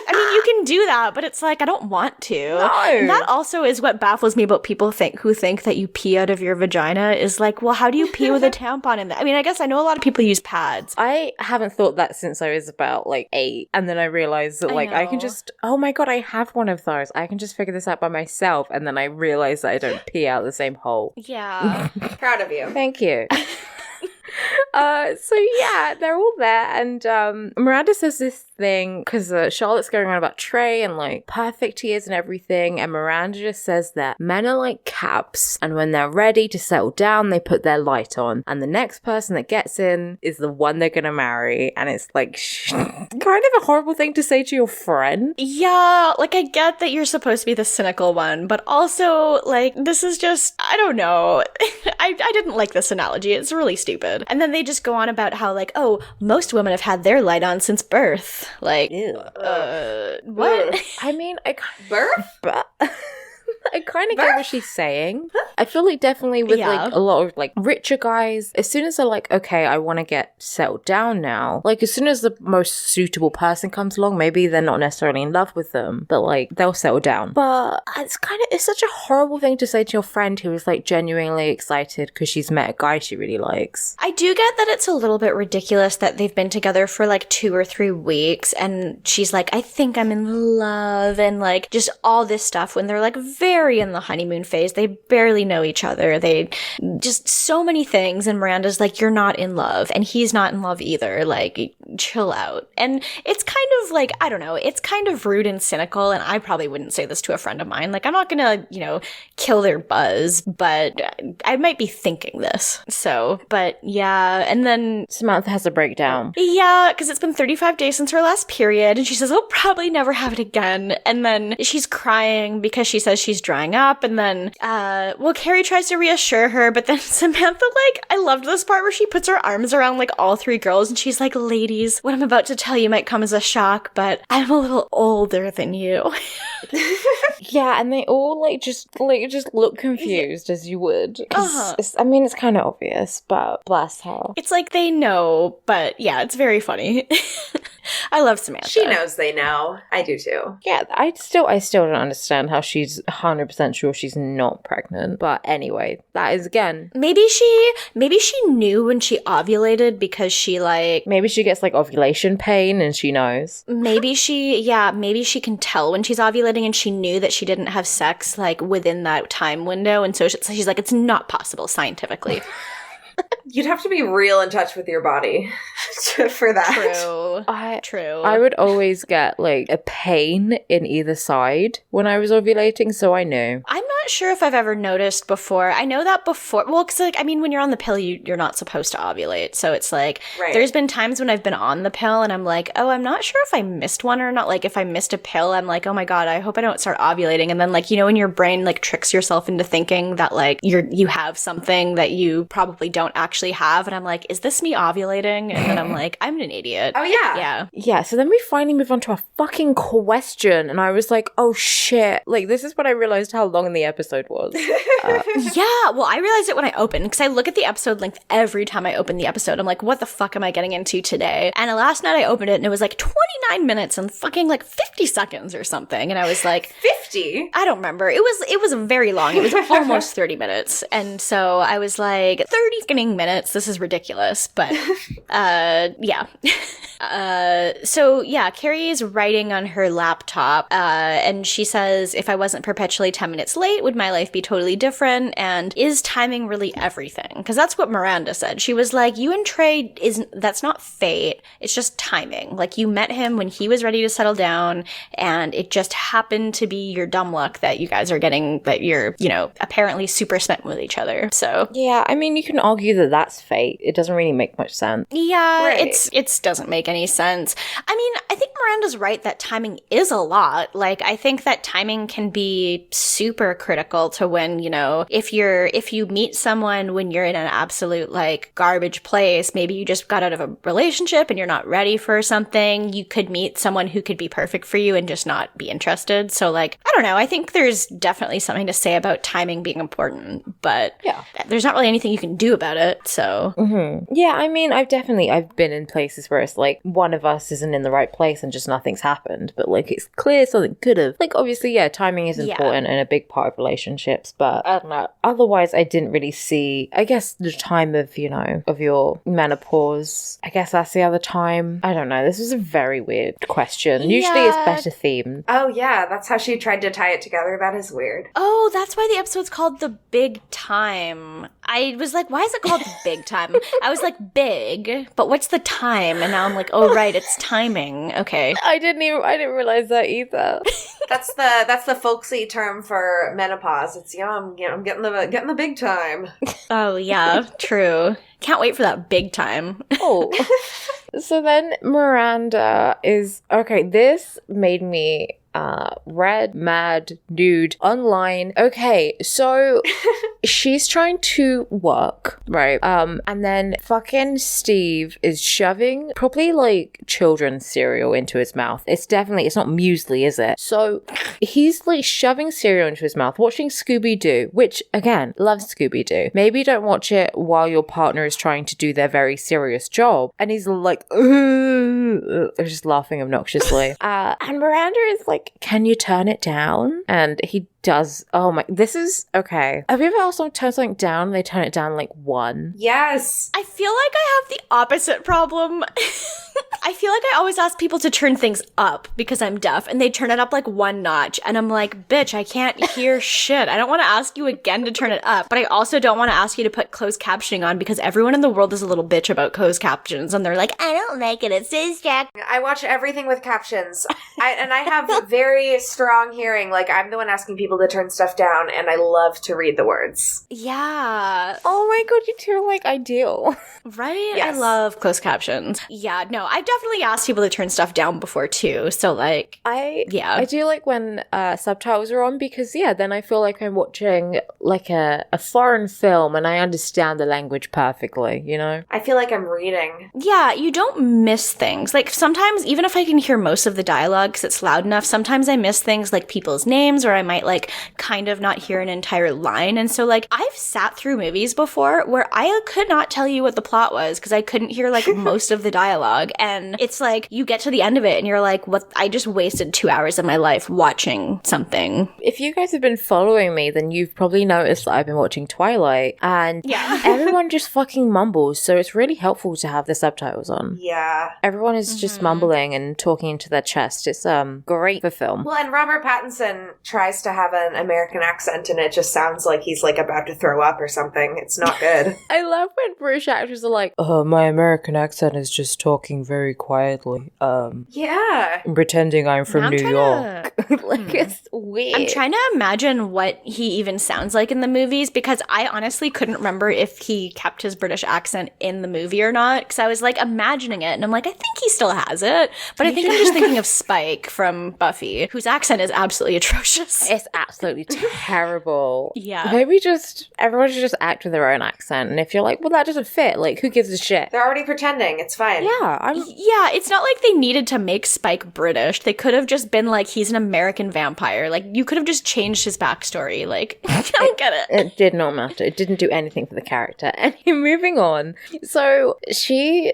I mean, you can do that, but it's like I don't want to. No. And that also is what baffles me about people who think that you pee out of your vagina is like, well, how do you pee with a tampon in that? I mean, I guess I know a lot of people use pads. I haven't thought that since I was about like 8. And then I realized that like I can know. just, oh my God, I have one of those. I can just figure this out by myself. And then I realized that I don't pee out the same hole. Yeah. Proud of you. Thank you. So yeah, they're all there, and Miranda says this thing because Charlotte's going on about Trey and like perfect he is and everything, and Miranda just says that men are like caps, and when they're ready to settle down, they put their light on, and the next person that gets in is the one they're gonna marry, and it's like kind of a horrible thing to say to your friend. Yeah, like I get that you're supposed to be the cynical one, but also like this is just, I don't know. I didn't like this analogy. It's really stupid. And then they just go on about how like, oh, most women have had their light on since birth. Like, what? I mean, Birth? but I kind of get what she's saying. I feel like definitely with Yeah. like a lot of like richer guys, as soon as they're like, okay, I want to get settled down now, like as soon as the most suitable person comes along, maybe they're not necessarily in love with them, but like they'll settle down. But it's such a horrible thing to say to your friend who is like genuinely excited because she's met a guy she really likes. I do get that it's a little bit ridiculous that they've been together for like 2 or 3 weeks and she's like, I think I'm in love, and like just all this stuff when they're like very in the honeymoon phase. They barely know each other. They just so many things, and Miranda's like, you're not in love, and he's not in love either. Like, chill out. And it's kind of like, I don't know, it's kind of rude and cynical, and I probably wouldn't say this to a friend of mine. Like, I'm not gonna, kill their buzz, but I might be thinking this. So, but yeah, and then Samantha has a breakdown. yeah, because it's been 35 days since her last period, and she says, I'll probably never have it again. And then she's crying because she says she's drying up, and then, Carrie tries to reassure her, but then Samantha, I loved this part where she puts her arms around, all 3 girls, and she's like, ladies, what I'm about to tell you might come as a shock, but I'm a little older than you. Yeah, and they all just look confused as you would. 'Cause it's kind of obvious, but bless her. It's like they know, but yeah, it's very funny. I love Samantha. She knows they know. I do too. Yeah, I still don't understand how she's 100% sure she's not pregnant. But anyway, that is again. Maybe she knew when she ovulated because she Maybe she gets ovulation pain and she knows. maybe she can tell when she's ovulating, and she knew that she didn't have sex within that time window, and so she's like, it's not possible scientifically. You'd have to be real in touch with your body for that. True. I would always get a pain in either side when I was ovulating, so I knew. I'm not not sure if I've ever noticed before. I know that before, well, because like, I mean, when you're on the pill, you're not supposed to ovulate. So it's like, there's been times when I've been on the pill and I'm like, oh, I'm not sure if I missed one or not. Like if I missed a pill, I'm like, oh my God, I hope I don't start ovulating. And then like, you know, when your brain like tricks yourself into thinking that like you have something that you probably don't actually have. And I'm like, is this me ovulating? And then I'm like, I'm an idiot. Oh yeah. Yeah. Yeah, so then we finally move on to a fucking question, and I was like, oh shit. Like, this is when I realized how long the episode was. Yeah, well, I realized it when I opened, because I look at the episode length every time I open the episode. I'm like, what the fuck am I getting into today? And last night I opened it, and it was like 29 minutes and fucking like 50 seconds or something. And I was like... 50? I don't remember. It was very long. It was almost 30 minutes. And so I was like, 30 fucking minutes. This is ridiculous. But, yeah. So yeah, Carrie is writing on her laptop, and she says, if I wasn't perpetually 10 minutes late, would my life be totally different? And is timing really everything? Because that's what Miranda said. She was like, you and Trey, that's not fate. It's just timing. Like, you met him when he was ready to settle down, and it just happened to be your dumb luck that you guys are getting, that you're, you know, apparently super spent with each other. So Yeah, I mean, you can argue that that's fate. It doesn't really make much sense. yeah, Right. it doesn't make any sense. I mean, I think Miranda's right that timing is a lot. Like, I think that timing can be super critical to when, you know, if you meet someone when you're in an absolute like garbage place, maybe you just got out of a relationship and you're not ready for something, you could meet someone who could be perfect for you and just not be interested. So like, I don't know. I think there's definitely something to say about timing being important, but Yeah. there's not really anything you can do about it. So Yeah, I mean, I've been in places where it's like one of us isn't in the right place and just nothing's happened, but like it's clear something could have. Like, obviously, yeah, timing is important and a big part of relationships, but I don't know. Otherwise, I didn't really see, I guess, the time of, you know, of your menopause. I guess that's the other time. I don't know. This is a very weird question. Usually it's better themed. Oh yeah, that's how she tried to tie it together. That is weird. oh, that's why the episode's called The Big Time. I was like, why is it called The Big Time? I was like, big, but what's the time? And now I'm like, oh, right, it's timing. Okay. I didn't realize that either. That's the folksy term for menopause. It's I'm getting the big time. Oh, yeah, true. Can't wait for that big time. Oh. So then Miranda is... Okay, this made me... red, mad, nude, online. Okay, so she's trying to work, right? And then fucking Steve is shoving probably like children's cereal into his mouth. It's not muesli, is it? So he's like shoving cereal into his mouth, watching Scooby-Doo, which again, love Scooby-Doo. Maybe don't watch it while your partner is trying to do their very serious job. And he's like, just laughing obnoxiously. And Miranda is like, can you turn it down? And he does. Oh my, this is okay. Have you ever asked someone to turn something down and they turn it down like one? Yes. I feel like I have the opposite problem. I feel like I always ask people to turn things up because I'm deaf, and they turn it up like one notch. And I'm like, bitch, I can't hear shit. I don't want to ask you again to turn it up. But I also don't want to ask you to put closed captioning on because everyone in the world is a little bitch about closed captions. And they're like, I don't like it. It says Jack. I watch everything with captions. I have very strong hearing. Like, I'm the one asking people to turn stuff down, and I love to read the words. Yeah. Oh my god, you two are like ideal. Right? Yes. I love closed captions. Yeah, no, I've definitely asked people to turn stuff down before too. So like, I yeah. do like when subtitles are on because then I feel like I'm watching like a foreign film and I understand the language perfectly, you know? I feel like I'm reading. Yeah, you don't miss things. Like sometimes, even if I can hear most of the dialogue because it's loud enough, sometimes I miss things like people's names, or I might like kind of not hear an entire line. And so like I've sat through movies before where I could not tell you what the plot was because I couldn't hear like most of the dialogue. And it's like you get to the end of it and you're like, what? I just wasted 2 hours of my life watching something. If you guys have been following me, then you've probably noticed that I've been watching Twilight and everyone just fucking mumbles. So it's really helpful to have the subtitles on. Yeah. Everyone is just mumbling and talking into their chest. It's great for film. Well, and Robert Pattinson tries to have an American accent, and it just sounds like he's like about to throw up or something. It's not good. I love when British actors are like, my American accent is just talking very very quietly. Yeah. Pretending I'm from I'm New trying York. Like, it's weird. I'm trying to imagine what he even sounds like in the movies, because I honestly couldn't remember if he kept his British accent in the movie or not, because I was like imagining it and I'm like, I think he still has it, but I think I'm just thinking of Spike from Buffy, whose accent is absolutely atrocious. It's absolutely terrible. Yeah. Maybe just everyone should just act with their own accent. And if you're like, well, that doesn't fit, like, who gives a shit? They're already pretending. It's fine. Yeah, Yeah, it's not like they needed to make Spike British. They could have just been like, he's an American vampire. Like, you could have just changed his backstory. Like, I don't get it. It did not matter. It didn't do anything for the character. And moving on. So she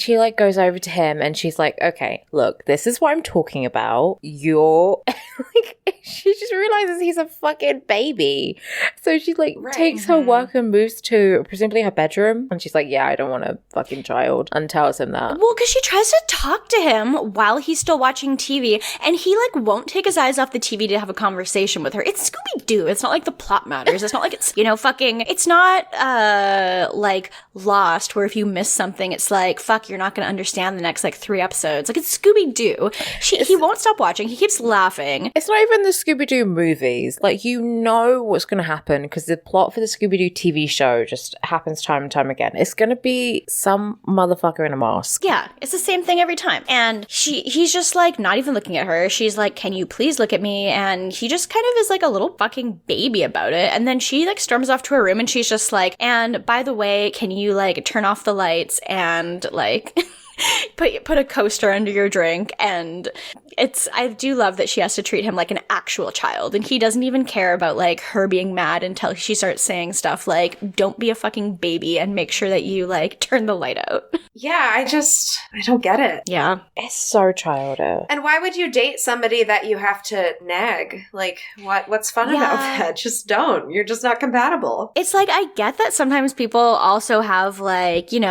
like goes over to him and she's like, okay, look, this is what I'm talking about. You're like, she just realizes he's a fucking baby. So she like takes her work and moves to presumably her bedroom. And she's like, yeah, I don't want a fucking child, and tells him that. Well, because she tries to talk to him while he's still watching TV, and he like won't take his eyes off the TV to have a conversation with her. It's Scooby-Doo. It's not like the plot matters. It's not like it's, it's not like Lost, where if you miss something, it's like, fuck, you're not going to understand the next like 3 episodes. Like, it's Scooby-Doo. He won't stop watching. He keeps laughing. It's not even the Scooby-Doo movies. Like, you know what's going to happen because the plot for the Scooby-Doo TV show just happens time and time again. It's going to be some motherfucker in a mask. Yeah, it's the same thing every time. And he's just like not even looking at her. She's like, can you please look at me? And he just kind of is like a little fucking baby about it. And then she like storms off to her room and she's just like, and by the way, can you like turn off the lights and like put a coaster under your drink? And I do love that she has to treat him like an actual child, and he doesn't even care about like her being mad until she starts saying stuff like, don't be a fucking baby and make sure that you like turn the light out. Yeah, I don't get it. Yeah. It's so childish. And why would you date somebody that you have to nag? Like, what's fun about that? Just don't. You're just not compatible. It's like, I get that sometimes people also have like, you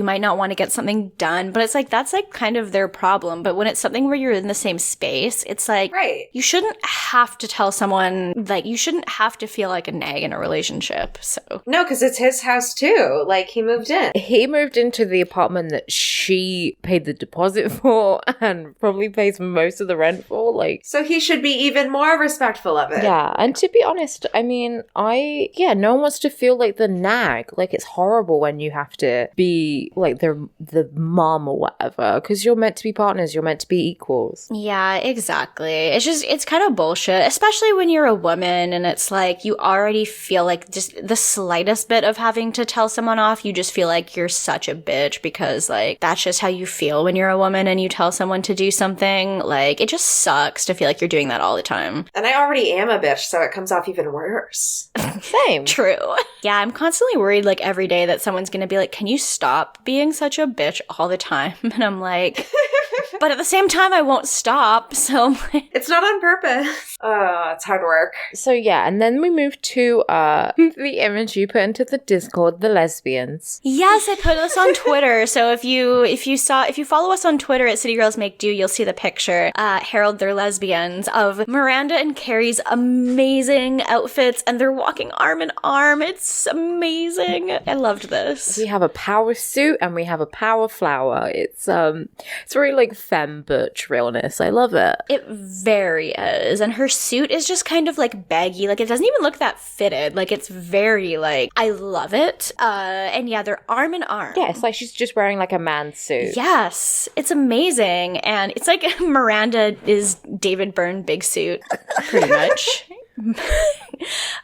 might not want to get something done, but it's like, that's like kind of their problem. But when it's something where you're in the same space, it's like, right. You shouldn't have to tell someone, like, you shouldn't have to feel like a nag in a relationship. So no, because it's his house too. Like, he moved in. He moved into the apartment that she paid the deposit for and probably pays most of the rent for. Like, so he should be even more respectful of it. Yeah, and to be honest, I mean, no one wants to feel like the nag. Like, it's horrible when you have to be like the mom or whatever, because you're meant to be partners, you're meant to be equals. Yeah, exactly. It's kind of bullshit, especially when you're a woman and it's like you already feel like just the slightest bit of having to tell someone off, you just feel like you're such a bitch, because like that's just how you feel when you're a woman and you tell someone to do something. Like, it just sucks to feel like you're doing that all the time. And I already am a bitch, so it comes off even worse. Same. True. Yeah, I'm constantly worried like every day that someone's gonna be like, can you stop being such a bitch all the time? And I'm like, but at the same time, I won't stop. So it's not on purpose. Oh, it's hard work. So yeah, and then we move to the image you put into the Discord, the lesbians. Yes, I put this on Twitter. So if you follow us on Twitter at City Girls Make Do, you'll see the picture, Harold, they're lesbians, of Miranda and Carrie's amazing outfits, and they're walking arm in arm. It's amazing. I loved this. We have a power suit and we have a power flower. It's very like femme butch realness. I love it. It very is. And her suit is just kind of like baggy. Like, it doesn't even look that fitted. Like, it's very like, I love it. And yeah, they're arm in arm. Yeah, it's like she's just wearing like a man's suit. Yes, it's amazing. And it's like Miranda is David Byrne big suit, pretty much.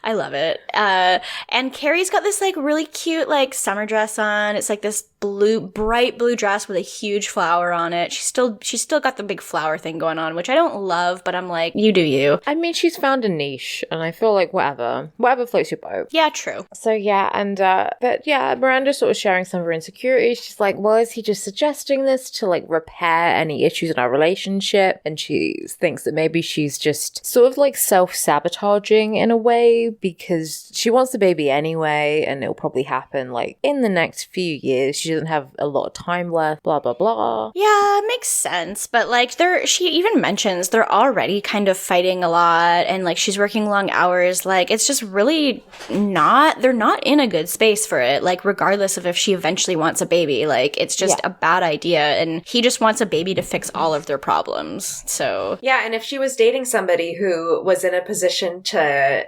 I love it. And Carrie's got this like really cute like summer dress on. It's like this bright blue dress with a huge flower on it. She's still got the big flower thing going on, which I don't love, but I'm like, you do you. I mean, she's found a niche, and I feel like whatever floats your boat. Yeah, true. So yeah, and but yeah, Miranda's sort of sharing some of her insecurities. She's like, well, is he just suggesting this to like repair any issues in our relationship? And she thinks that maybe she's just sort of like self-sabotaging sabotaging in a way, because she wants the baby anyway, and it'll probably happen like in the next few years. She doesn't have a lot of time left, blah blah blah. Yeah, makes sense. But like she even mentions they're already kind of fighting a lot, and like she's working long hours. Like it's just really they're not in a good space for it. Like regardless of if she eventually wants a baby, like it's just a bad idea, and he just wants a baby to fix all of their problems. So yeah, and if she was dating somebody who was in a position to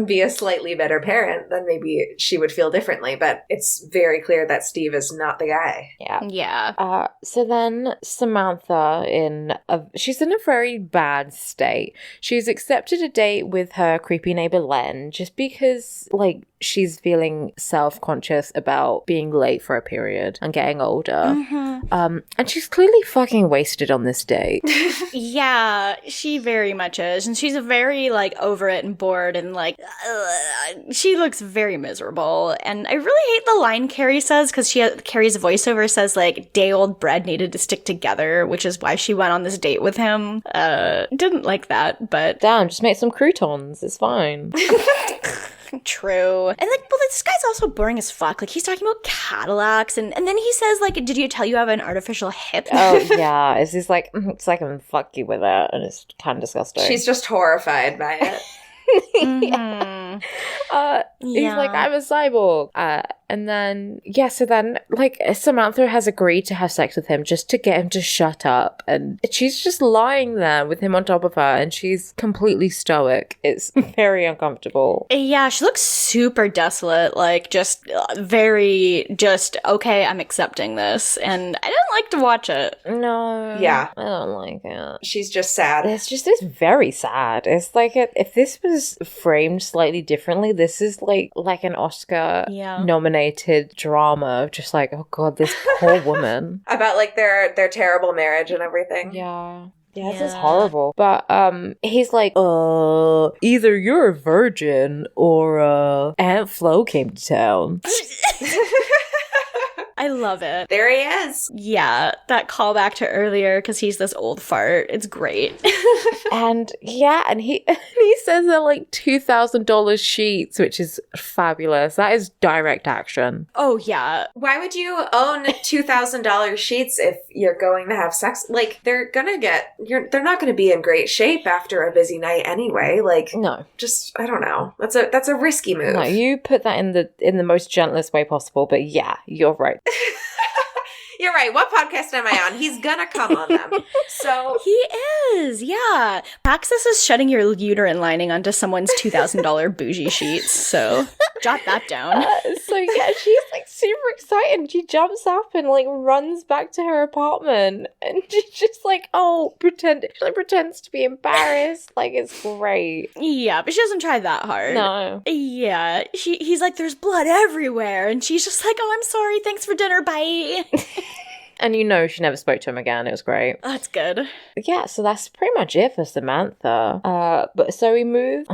be a slightly better parent, then maybe she would feel differently. But it's very clear that Steve is not the guy. Yeah. So then Samantha, she's in a very bad state. She's accepted a date with her creepy neighbor Len just because, like, she's feeling self-conscious about being late for a period and getting older. And she's clearly fucking wasted on this date. Yeah, she very much is. And she's very, like, over it and bored and, like, she looks very miserable. And I really hate the line Carrie says, because Carrie's voiceover says, like, day-old bread needed to stick together, which is why she went on this date with him. Didn't like that, but... Damn, just make some croutons. It's fine. True. And like, well, this guy's also boring as fuck. Like, he's talking about Cadillacs, and then he says, like, did you tell you have an artificial hip? Oh, yeah. It's just like, it's like, I'm fuck you with it, and it's kind of disgusting. She's just horrified by it. He's like, I'm a cyborg. And then, so then, like, Samantha has agreed to have sex with him just to get him to shut up. And she's just lying there with him on top of her, and she's completely stoic. It's very uncomfortable. Yeah, she looks super desolate, like, just very, okay, I'm accepting this. And I didn't like to watch it. No. Yeah. I don't like it. She's just sad. It's very sad. It's like, if this was framed slightly differently, this is like an Oscar nominated drama of just like, oh god, this poor woman. About like their terrible marriage and everything. Yeah, this is horrible. But he's like, either you're a virgin or Aunt Flo came to town. I love it. There he is. Yeah, that callback to earlier, because he's this old fart. It's great. And he says they're like $2,000 sheets, which is fabulous. That is direct action. Oh, yeah. Why would you own $2,000 sheets if you're going to have sex? Like, they're not going to be in great shape after a busy night anyway. Like, no. Just, I don't know. That's a risky move. No, you put that in the most gentlest way possible, but yeah, you're right. You're right. What podcast am I on? He's gonna come on them. So he is, yeah. Praxis is shutting your uterine lining onto someone's $2,000 bougie sheets. So jot that down. She's like super excited. She jumps up and like runs back to her apartment, and she's just like, she pretends to be embarrassed. Like, it's great. Yeah, but she doesn't try that hard. No. Yeah, he's like, there's blood everywhere, and she's just like, oh, I'm sorry. Thanks for dinner. Bye. And she never spoke to him again. It was great. Oh, that's good. Yeah, so that's pretty much it for Samantha. But so we move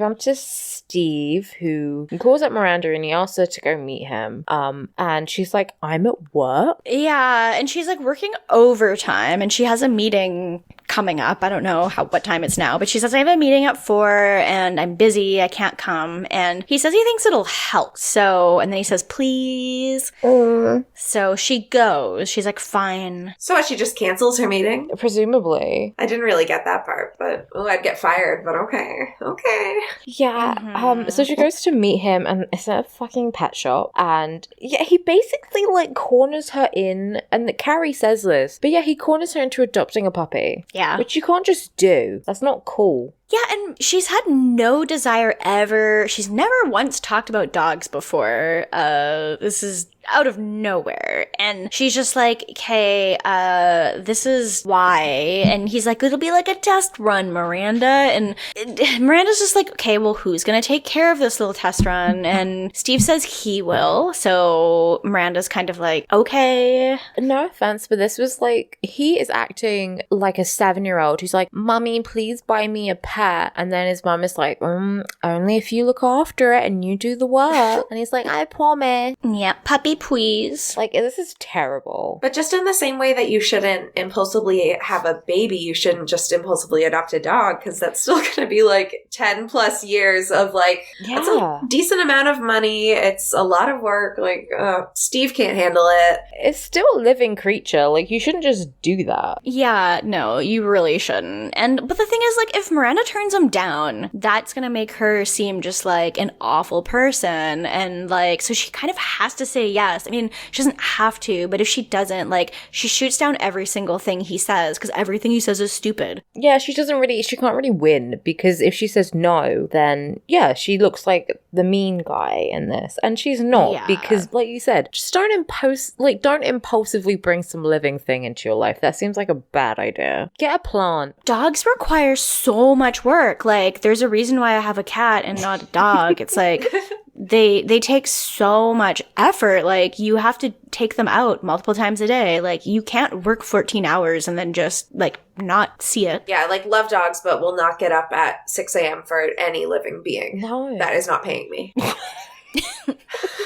on to Steve, who calls up Miranda and he asks her to go meet him. And she's like, I'm at work. Yeah, and she's like working overtime, and she has a meeting coming up. I don't know what time it's now, but she says, I have a meeting at 4 and I'm busy. I can't come. And he says he thinks it'll help. And then he says, please. So she goes. She's like, fine. So what, she just cancels her meeting? Presumably. I didn't really get that part, but I'd get fired, but okay. Yeah. So she goes to meet him, and it's at a fucking pet shop, and he basically like corners her in, and Carrie says this, but he corners her into adopting a puppy. Yeah. Which you can't just do. That's not cool. Yeah, and she's had no desire ever. She's never once talked about dogs before. This is out of nowhere. And she's just like, okay, this is why. And he's like, it'll be like a test run, Miranda. And Miranda's just like, okay, well, who's going to take care of this little test run? And Steve says he will. So Miranda's kind of like, okay. No offense, but this was like, he is acting like a 7-year-old who's like, Mummy, please buy me a pet. pet. And then his mum is like, only if you look after it and you do the work. And he's like, I promise. Yeah, puppy please. Like, this is terrible. But just in the same way that you shouldn't impulsively have a baby, you shouldn't just impulsively adopt a dog, because that's still going to be like 10 plus years of like, that's a decent amount of money. It's a lot of work. Like, Steve can't handle it. It's still a living creature. Like, you shouldn't just do that. Yeah, no, you really shouldn't. But the thing is, like, if Miranda turns him down, that's gonna make her seem just like an awful person. And like, so she kind of has to say yes. I mean, she doesn't have to, but if she doesn't, like, she shoots down every single thing he says, because everything he says is stupid. Yeah, she can't really win, because if she says no, then yeah, she looks like the mean guy in this. And she's not, because like you said, just don't impulsively bring some living thing into your life. That seems like a bad idea. Get a plant. Dogs require so much work. Like, there's a reason why I have a cat and not a dog. It's like they take so much effort. Like, you have to take them out multiple times a day. Like, you can't work 14 hours and then just like not see it. Yeah, like, love dogs, but will not get up at 6 a.m. for any living being. No. That is not paying me.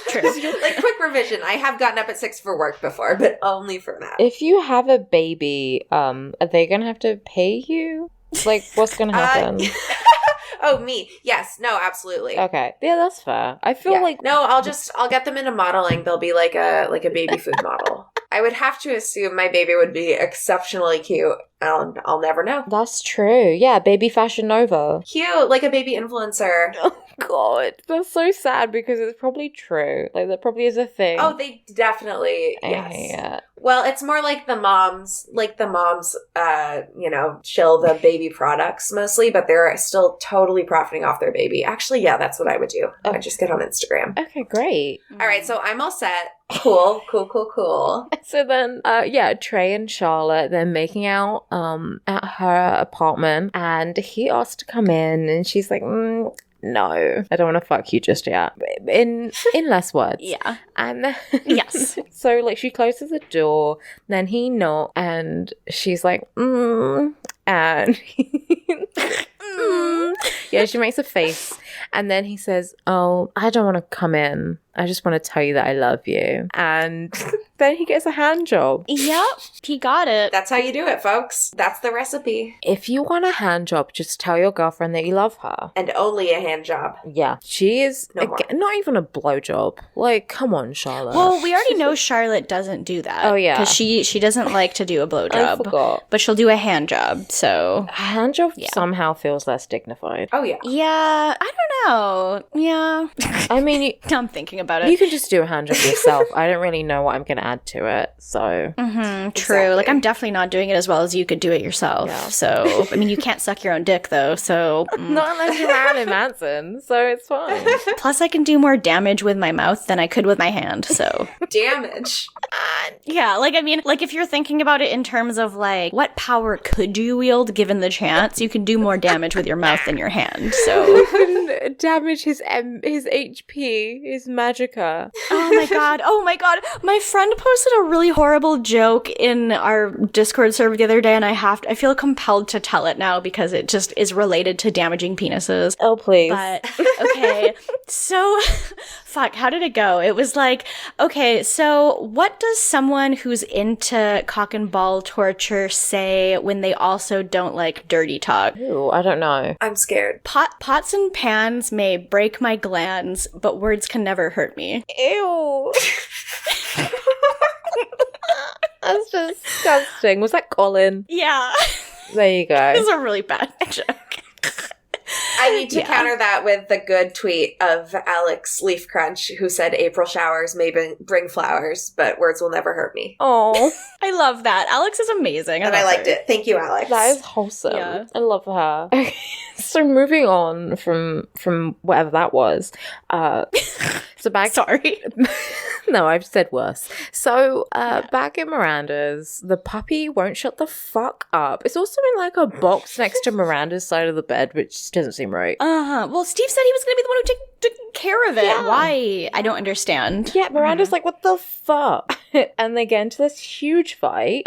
True. Like, quick revision. I have gotten up at 6 for work before, but only for that. If you have a baby, are they gonna have to pay you? Like, what's gonna happen? Oh, me. Yes. No, absolutely. Okay. Yeah, that's fair. I feel like... No, I'll get them into modeling. They'll be like a baby food model. I would have to assume my baby would be exceptionally cute. I'll never know. That's true. Yeah, baby Fashion Nova. Cute, like a baby influencer. Oh, God. That's so sad, because it's probably true. Like, that probably is a thing. Oh, they definitely, yes. Yeah. Well, it's more like the moms, shill the baby products mostly, but they're still totally profiting off their baby. Actually, yeah, that's what I would do. I would just get on Instagram. Okay, great. All right, so I'm all set. Cool. So then, Trey and Charlotte, they're making out at her apartment, and he asked to come in, and she's like, no, I don't want to fuck you just yet. In less words. Yeah. And then, yes. So, like, she closes the door, then he knocks, and she's like, and yeah, she makes a face, and then he says, oh, I don't want to come in. I just want to tell you that I love you. And then he gets a hand job. Yep, he got it. That's how you do it, folks. That's the recipe. If you want a hand job, just tell your girlfriend that you love her. And only a hand job. Yeah. She is more. Not even a blowjob. Like, come on, Charlotte. Well, we already know Charlotte doesn't do that. Oh, yeah. Because she doesn't like to do a blowjob. I forgot. But she'll do a hand job, so... A hand job somehow feels less dignified. Oh, yeah. Yeah, I don't know. Yeah. I mean... I'm thinking about it. You can just do a hand job yourself. I don't really know what I'm going to add to it, so... Mm-hmm, true. Exactly. Like, I'm definitely not doing it as well as you could do it yourself. Yeah. So, I mean, you can't suck your own dick, though, so... Not unless you're Marilyn Manson, so it's fine. Plus, I can do more damage with my mouth than I could with my hand, so... Damage? Yeah, like, I mean, like, if you're thinking about it in terms of, like, what power could you wield given the chance, you can do more damage with your mouth than your hand, so... You can damage his HP, his magicka. Oh my god. My friend posted a really horrible joke in our Discord server the other day, and I feel compelled to tell it now because it just is related to damaging penises. Oh, please. But, okay. So, fuck, how did it go? It was like, okay, so what does someone who's into cock and ball torture say when they also don't like dirty talk? Ooh, I don't know. I'm scared. Pots and pans may break my glands, but words can never hurt me. Ew. That's disgusting. Was that Colin? Yeah. There you go. This is a really bad joke. I need to counter that with the good tweet of Alex Leaf Crunch, who said April showers may bring flowers, but words will never hurt me. Oh, I love that. Alex is amazing. And I liked it. Thank you, Alex. That is wholesome. Yeah. I love her. Okay, so moving on from whatever that was. So back. Sorry. No, I've said worse. So, back in Miranda's, the puppy won't shut the fuck up. It's also in like a box next to Miranda's side of the bed, which doesn't seem right. Well, Steve said he was going to be the one who took care of it. Yeah. Why? I don't understand. Yeah, Miranda's like, what the fuck? And they get into this huge fight,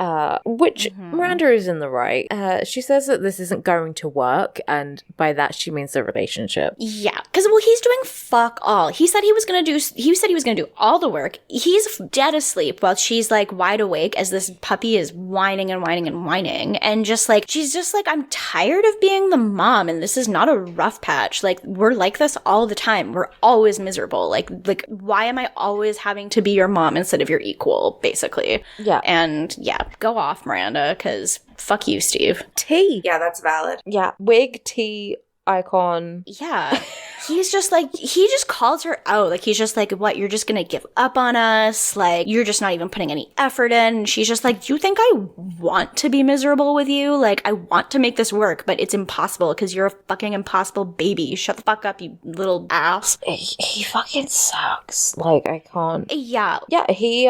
which Miranda is in the right. She says that this isn't going to work, and by that she means the relationship. Yeah, because he's doing fuck all. He said he was gonna do all the work. He's dead asleep while she's like wide awake as this puppy is whining and whining and whining, and she's just like, I'm tired of being the mom, and this is not a rough patch. Like, we're like this all the time. We're always miserable. Like why am I always having to be your mom instead of your equal, basically? Yeah. And yeah, go off, Miranda, because fuck you, Steve. T. Yeah, that's valid. Yeah. Wig, T, icon. Yeah. He's just like, he just calls her out. Like, he's just like, what, you're just gonna give up on us? Like, you're just not even putting any effort in. And she's just like, do you think I want to be miserable with you? Like, I want to make this work, but it's impossible because you're a fucking impossible baby. Shut the fuck up, you little ass. He fucking sucks. Like, I can't. Yeah. Yeah, he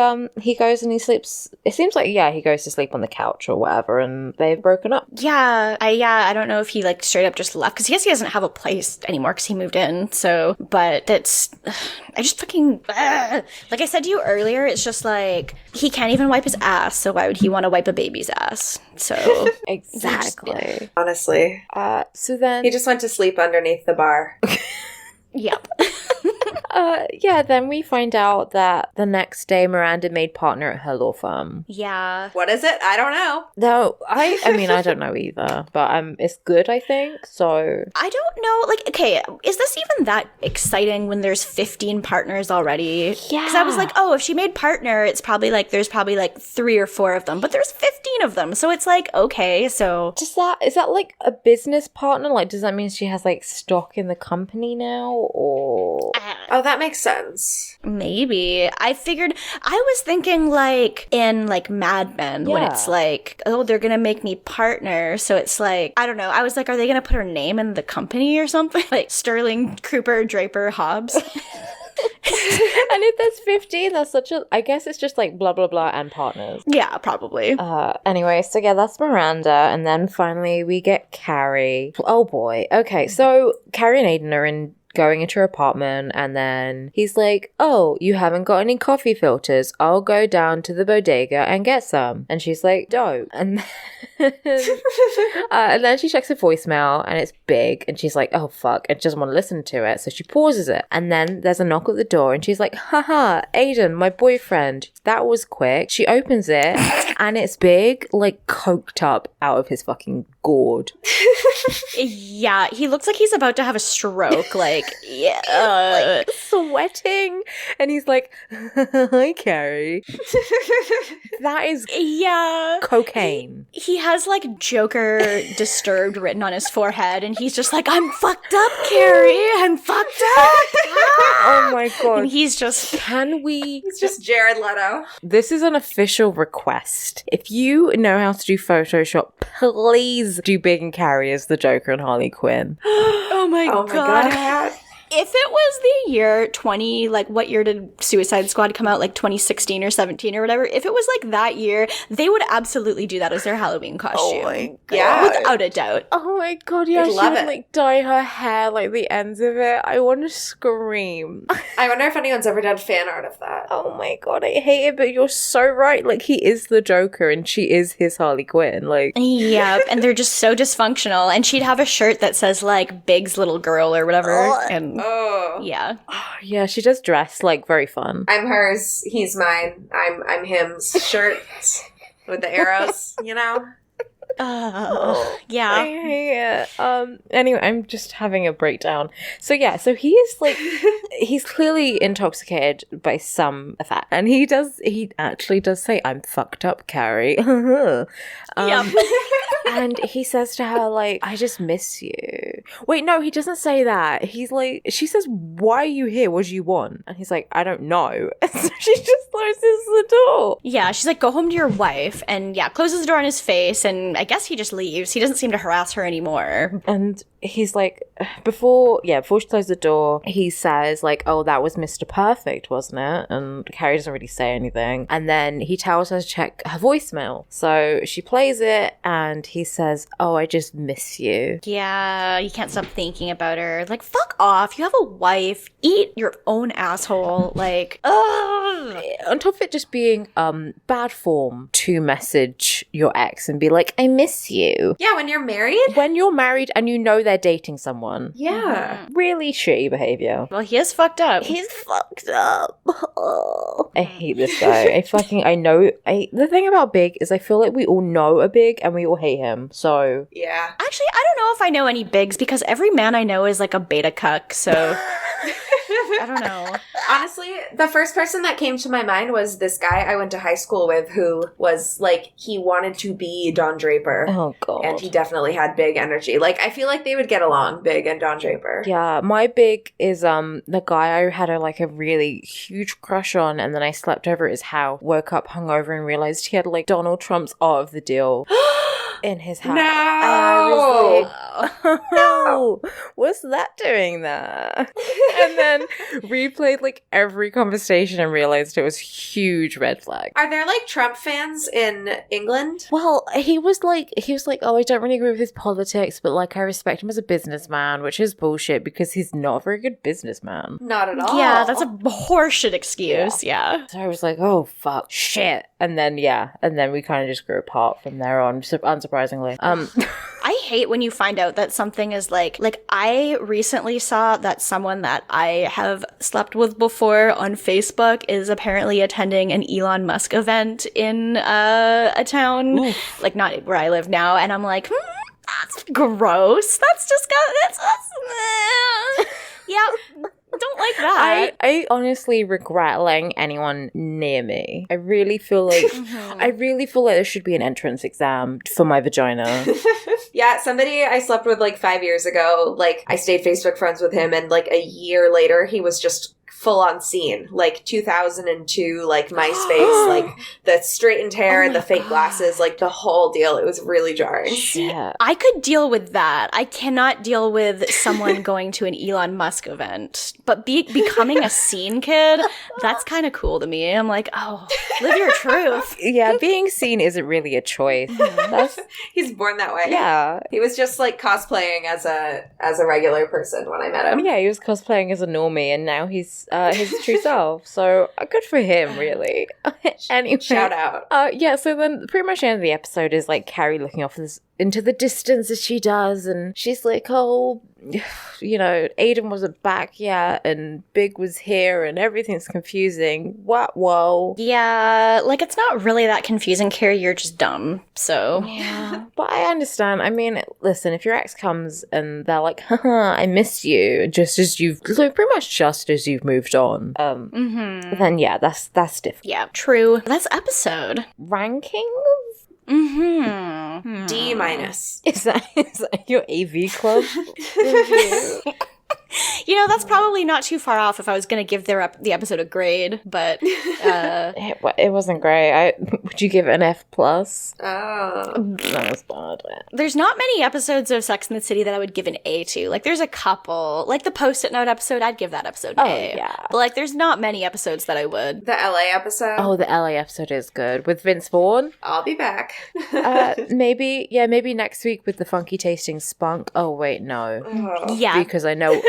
goes and he sleeps. It seems like, yeah, he goes to sleep on the couch or whatever, and they've broken up. Yeah. I don't know if he like straight up just left, because he doesn't have a place anymore because he moved in. So, but that's, I just fucking, like I said to you earlier, it's just like, he can't even wipe his ass, so why would he want to wipe a baby's ass? So, Exactly. Honestly. So then He just went to sleep underneath the bar. yep. yeah, then we find out that the next day Miranda made partner at her law firm. Yeah. What is it? I don't know. No, I mean, I don't know either, but it's good, I think, so. I don't know, like, okay, is this even that exciting when there's 15 partners already? Yeah. Because I was like, oh, if she made partner, it's probably like, there's probably like 3 or 4 of them, but there's 15 of them, so it's like, okay, so. Is that like a business partner? Like, does that mean she has like stock in the company now, or? Oh, that makes sense. Maybe. I was thinking like in like Mad Men when Yeah. it's like, oh, they're gonna make me partner. So it's like, I don't know. I was like, are they gonna put her name in the company or something? Like Sterling, Cooper, Draper, Hobbs. And if there's 15, that's I guess it's just like blah, blah, blah and partners. Yeah, probably. Anyway, so yeah, that's Miranda. And then finally we get Carrie. Oh boy. Okay, so Carrie and Aiden are going into her apartment, and then he's like, oh, you haven't got any coffee filters, I'll go down to the bodega and get some. And she's like, dope. And then she checks her voicemail, and it's big, and she's like, oh fuck, and she doesn't want to listen to it, so she pauses it. And then there's a knock at the door, and she's like, haha, Aiden, my boyfriend. That was quick. She opens it, and it's big, like coked up out of his fucking gourd. Yeah, he looks like he's about to have a stroke. Like, yeah. Like sweating, and he's like, hi Carrie. That is Yeah. cocaine. He has like Joker disturbed written on his forehead, and he's just like, I'm fucked up, Carrie. I'm fucked up. Oh my god. And he's just, It's just Jared Leto. This is an official request. If you know how to do Photoshop, please do Big and Carrie as the Joker and Harley Quinn. oh my Oh my god. god. If it was the year 20, like what year did Suicide Squad come out? Like 2016 or 17 or whatever. If it was like that year, they would absolutely do that as their Halloween costume. Oh my god. Yeah. Without a doubt. Oh my god, yeah, I'd she love would it. like dye her hair like the ends of it. I want to scream. I wonder if anyone's ever done fan art of that. Oh my god, I hate it, but you're so right. Like, he is the Joker and she is his Harley Quinn. Like, Yep, and they're just so dysfunctional. And she'd have a shirt that says like Big's little girl or whatever. And Oh. yeah. yeah, she does dress like very fun. I'm hers, he's mine. I'm him's shirt with the arrows, you know? I Yeah. hate it. Anyway, I'm just having a breakdown. So yeah, so he is like, he's clearly intoxicated by some of that, and he actually does say, "I'm fucked up, Carrie." And he says to her, like, I just miss you. Wait, no, he doesn't say that. He's like, she says, why are you here? What do you want? And he's like, I don't know. And so she just closes the door. Yeah, she's like, go home to your wife, and yeah, closes the door on his face, and I guess he just leaves. He doesn't seem to harass her anymore. And he's like, before she closed the door, he says like, oh, that was Mr. Perfect, wasn't it? And Carrie doesn't really say anything. And then he tells her to check her voicemail. So she plays it and he says, oh, I just miss you. Yeah, you can't stop thinking about her. Like, fuck off. You have a wife. Eat your own asshole. Like, ugh. On top of it just being bad form to message your ex and be like, I miss you. Yeah, when you're married? When you're married and you know they're dating someone. Yeah. Really shitty behavior. Well, he is fucked up. He's fucked up. I hate this guy. The thing about Big is I feel like we all know a Big and we all hate him. So Yeah. Actually, I don't know if I know any bigs because every man I know is like a beta cuck, so I don't know. Honestly, the first person that came to my mind was this guy I went to high school with who was like, he wanted to be Don Draper. oh god. And he definitely had big energy. Like, I feel like they would get along, Big and Don Draper. Yeah, my Big is the guy I had a really huge crush on, and then I slept over at his house, woke up hungover and realized he had like Donald Trump's Art of the Deal in his house. No! And I was like, no, what's that doing there? And then replayed like every conversation and realized it was a huge red flag. Are there like Trump fans in England? Well, he was like, oh, I don't really agree with his politics, but like I respect him as a businessman, which is bullshit because he's not a very good businessman. Not at all. Yeah, that's a horseshit excuse. Yeah. So I was like, oh fuck, shit, and then we kind of just grew apart from there on, unsurprisingly. I hate when you find out that something is like I recently saw that someone that I have slept with before on Facebook is apparently attending an Elon Musk event in a town, like not where I live now, and I'm like, that's gross. That's just yeah. Don't like that. I honestly regret letting anyone near me. I really feel like there should be an entrance exam for my vagina. Yeah, somebody I slept with like 5 years ago, like I stayed Facebook friends with him, and like a year later he was just full on scene, like 2002, like MySpace, like the straightened hair and the fake glasses, like the whole deal. It was really jarring. Yeah. I could deal with that. I cannot deal with someone going to an Elon Musk event. But becoming a scene kid, that's kind of cool to me. I'm like, oh, live your truth. Yeah, being seen isn't really a choice. He's born that way. Yeah. He was just like cosplaying as a regular person when I met him. Yeah, he was cosplaying as a normie and now he's his true self. So good for him, really. Anyway. Shout out. Yeah, so then pretty much the end of the episode is like Carrie looking off into the distance as she does, and she's like, oh, you know, Aiden wasn't back yet and Big was here and everything's confusing. What? Whoa. Yeah, like it's not really that confusing, Carrie. You're just dumb. So yeah. But I understand. I mean, listen, if your ex comes and they're like, haha, I miss you, just as you've moved on, then yeah, that's different. yeah, true. That's episode. Rankings? D minus. Is that your AV club? You know, that's probably not too far off if I was going to give the episode a grade, but it wasn't great. Would you give it an F+? Oh. That was bad. there's not many episodes of Sex and the City that I would give an A to. Like, there's a couple. Like, the Post-it Note episode, I'd give that episode an A. Yeah. But, like, there's not many episodes that I would. The LA episode. Oh, the LA episode is good. With Vince Vaughn. I'll be back. Maybe next week with the funky tasting spunk. Oh, wait, no. Oh. Yeah. Because I know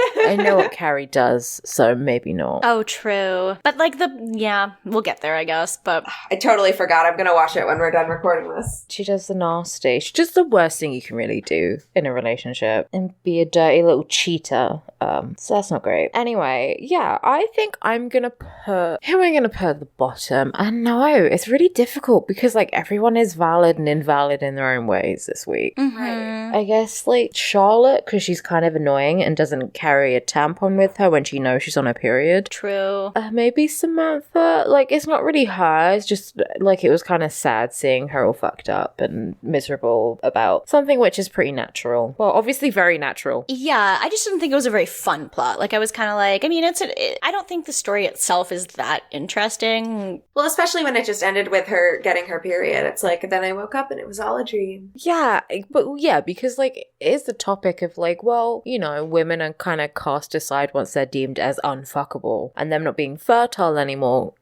what Carrie does, so maybe not. Oh, true. But, like, we'll get there, I guess, but... I totally forgot. I'm gonna watch it when we're done recording this. She does the nasty. She does the worst thing you can really do in a relationship and be a dirty little cheater. So that's not great. Anyway, yeah, I think I'm gonna put... Who am I gonna put at the bottom? I know, it's really difficult because, like, everyone is valid and invalid in their own ways this week. Mm-hmm. Right. I guess, like, Charlotte, because she's kind of annoying and doesn't carry a tampon with her when she knows she's on her period. True. Maybe Samantha. Like, it's not really her. It's just, like, it was kind of sad seeing her all fucked up and miserable about something which is pretty natural. Well, obviously very natural. Yeah, I just didn't think it was a very fun plot. Like, I was kind of like, I mean, I don't think the story itself is that interesting. Well, especially when it just ended with her getting her period. It's like, then I woke up and it was all a dream. Yeah, but yeah, because, like, it is the topic of, like, well, you know, women are kind of cast aside once they're deemed as unfuckable, and them not being fertile anymore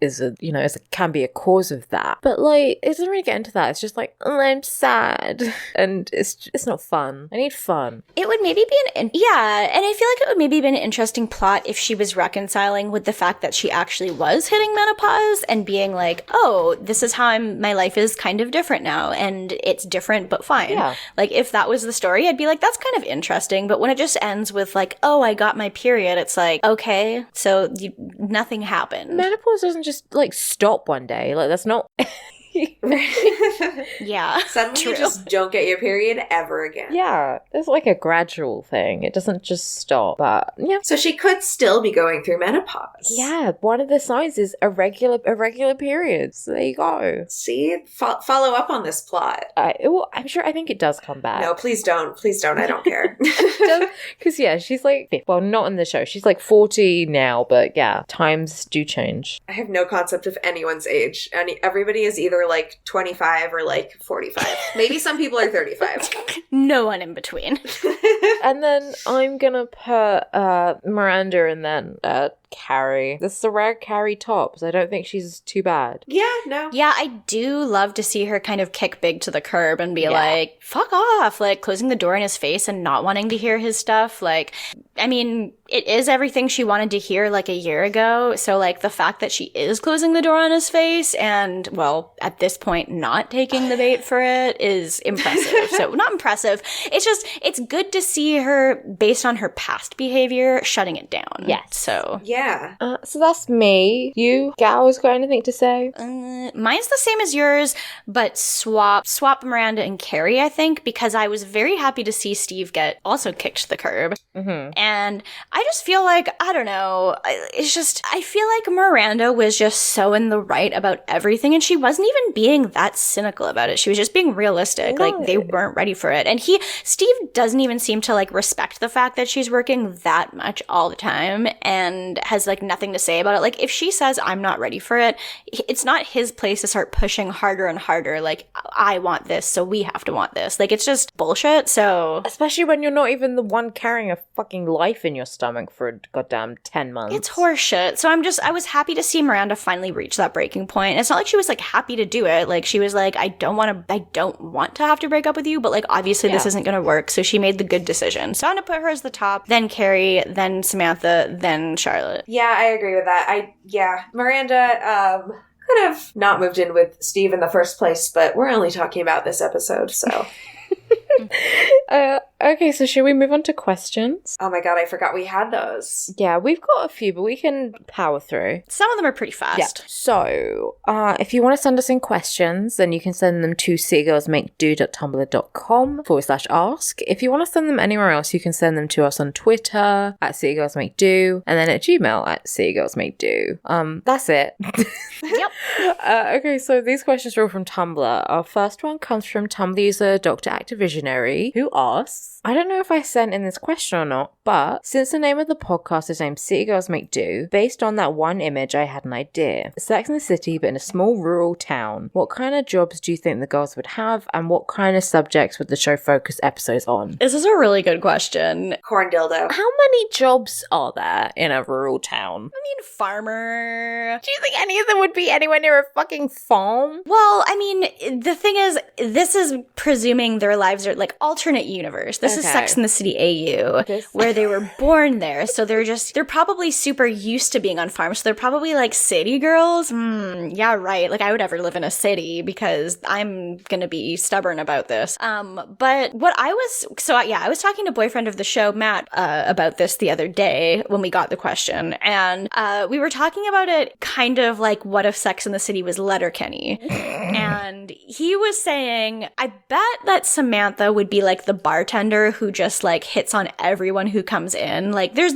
can be a cause of that. But, like, it doesn't really get into that. It's just like, oh, I'm sad, and it's not fun. I need fun. It would maybe be and I feel like it would maybe be an interesting plot if she was reconciling with the fact that she actually was hitting menopause and being like, oh, this is how my life is kind of different now, and it's different but fine. Yeah. Like, if that was the story, I'd be like, that's kind of interesting. But when it just ends with like, oh, I got my period, it's like, okay, so nothing happened. Menopause doesn't just, like, stop one day. Like, that's not... Yeah. Suddenly true. you just don't get your period ever again. Yeah, it's like a gradual thing. It doesn't just stop. But yeah. So she could still be going through menopause. Yeah, one of the signs is irregular periods. So there you go. See? Follow up on this plot. I think it does come back. No, please don't. Please don't. I don't care. Because, yeah, she's like, well, not in the show. She's like 40 now, but yeah, times do change. I have no concept of anyone's age. Everybody is either like 25 or like 45. Maybe some people are 35. No one in between. And then I'm gonna put Miranda and then Carrie. This is a rare Carrie tops. I don't think she's too bad. Yeah, no. Yeah, I do love to see her kind of kick Big to the curb and be like, fuck off, like closing the door in his face and not wanting to hear his stuff. Like, I mean, it is everything she wanted to hear like a year ago. So, like, the fact that she is closing the door on his face and, well, at this point, not taking the bait for it is impressive. So, not impressive. It's just, it's good to see her, based on her past behavior, shutting it down. Yes. So. Yeah. So that's me. You gals got anything to say? Mine's the same as yours, but swap Miranda and Carrie, I think, because I was very happy to see Steve get also kicked to the curb. Mm-hmm. And I just feel like, I don't know, I feel like Miranda was just so in the right about everything, and she wasn't even being that cynical about it. She was just being realistic. No. Like, they weren't ready for it. And Steve doesn't even seem to, like, respect the fact that she's working that much all the time and has, like, nothing to say about it. Like, if she says, I'm not ready for it, it's not his place to start pushing harder and harder, like, I want this, so we have to want this. Like, it's just bullshit, so... Especially when you're not even the one carrying a fucking life in your stomach for a goddamn 10 months. It's horseshit. So I was happy to see Miranda finally reach that breaking point. It's not like she was, like, happy to do it. Like, she was like, I don't want to have to break up with you, but, like, obviously this isn't gonna work, so she made the good decision. So I'm gonna put her as the top, then Carrie, then Samantha, then Charlotte. Yeah, I agree with that. Miranda could have not moved in with Steve in the first place, but we're only talking about this episode, so... Okay, so should we move on to questions? Oh my god, I forgot we had those. Yeah, we've got a few, but we can power through. Some of them are pretty fast. Yeah. So, if you want to send us in questions, then you can send them to citigirlsmakedo.tumblr.com/ask. If you want to send them anywhere else, you can send them to us on Twitter at citigirlsmakedo, and then at Gmail at citigirlsmakedo. That's it. Yep. Okay, so these questions are all from Tumblr. Our first one comes from Tumblr user Dr. Activisionary, who asks, I don't know if I sent in this question or not, but since the name of the podcast is named City Girls Make Do, based on that one image, I had an idea. Sex in the City, but in a small rural town. What kind of jobs do you think the girls would have, and what kind of subjects would the show focus episodes on? This is a really good question. Corn dildo. How many jobs are there in a rural town? I mean, farmer. Do you think any of them would be anywhere near a fucking farm? Well, I mean, the thing is, this is presuming their lives are like alternate universe. This is Sex in the City AU, where they were born there. So they're probably super used to being on farms. So they're probably like city girls. Yeah, right. Like, I would never live in a city because I'm going to be stubborn about this. But what I was talking to boyfriend of the show, Matt, about this the other day when we got the question. And we were talking about it kind of like, what if Sex in the City was Letterkenny? And he was saying, I bet that Samantha Samantha would be like the bartender who just like hits on everyone who comes in. Like there's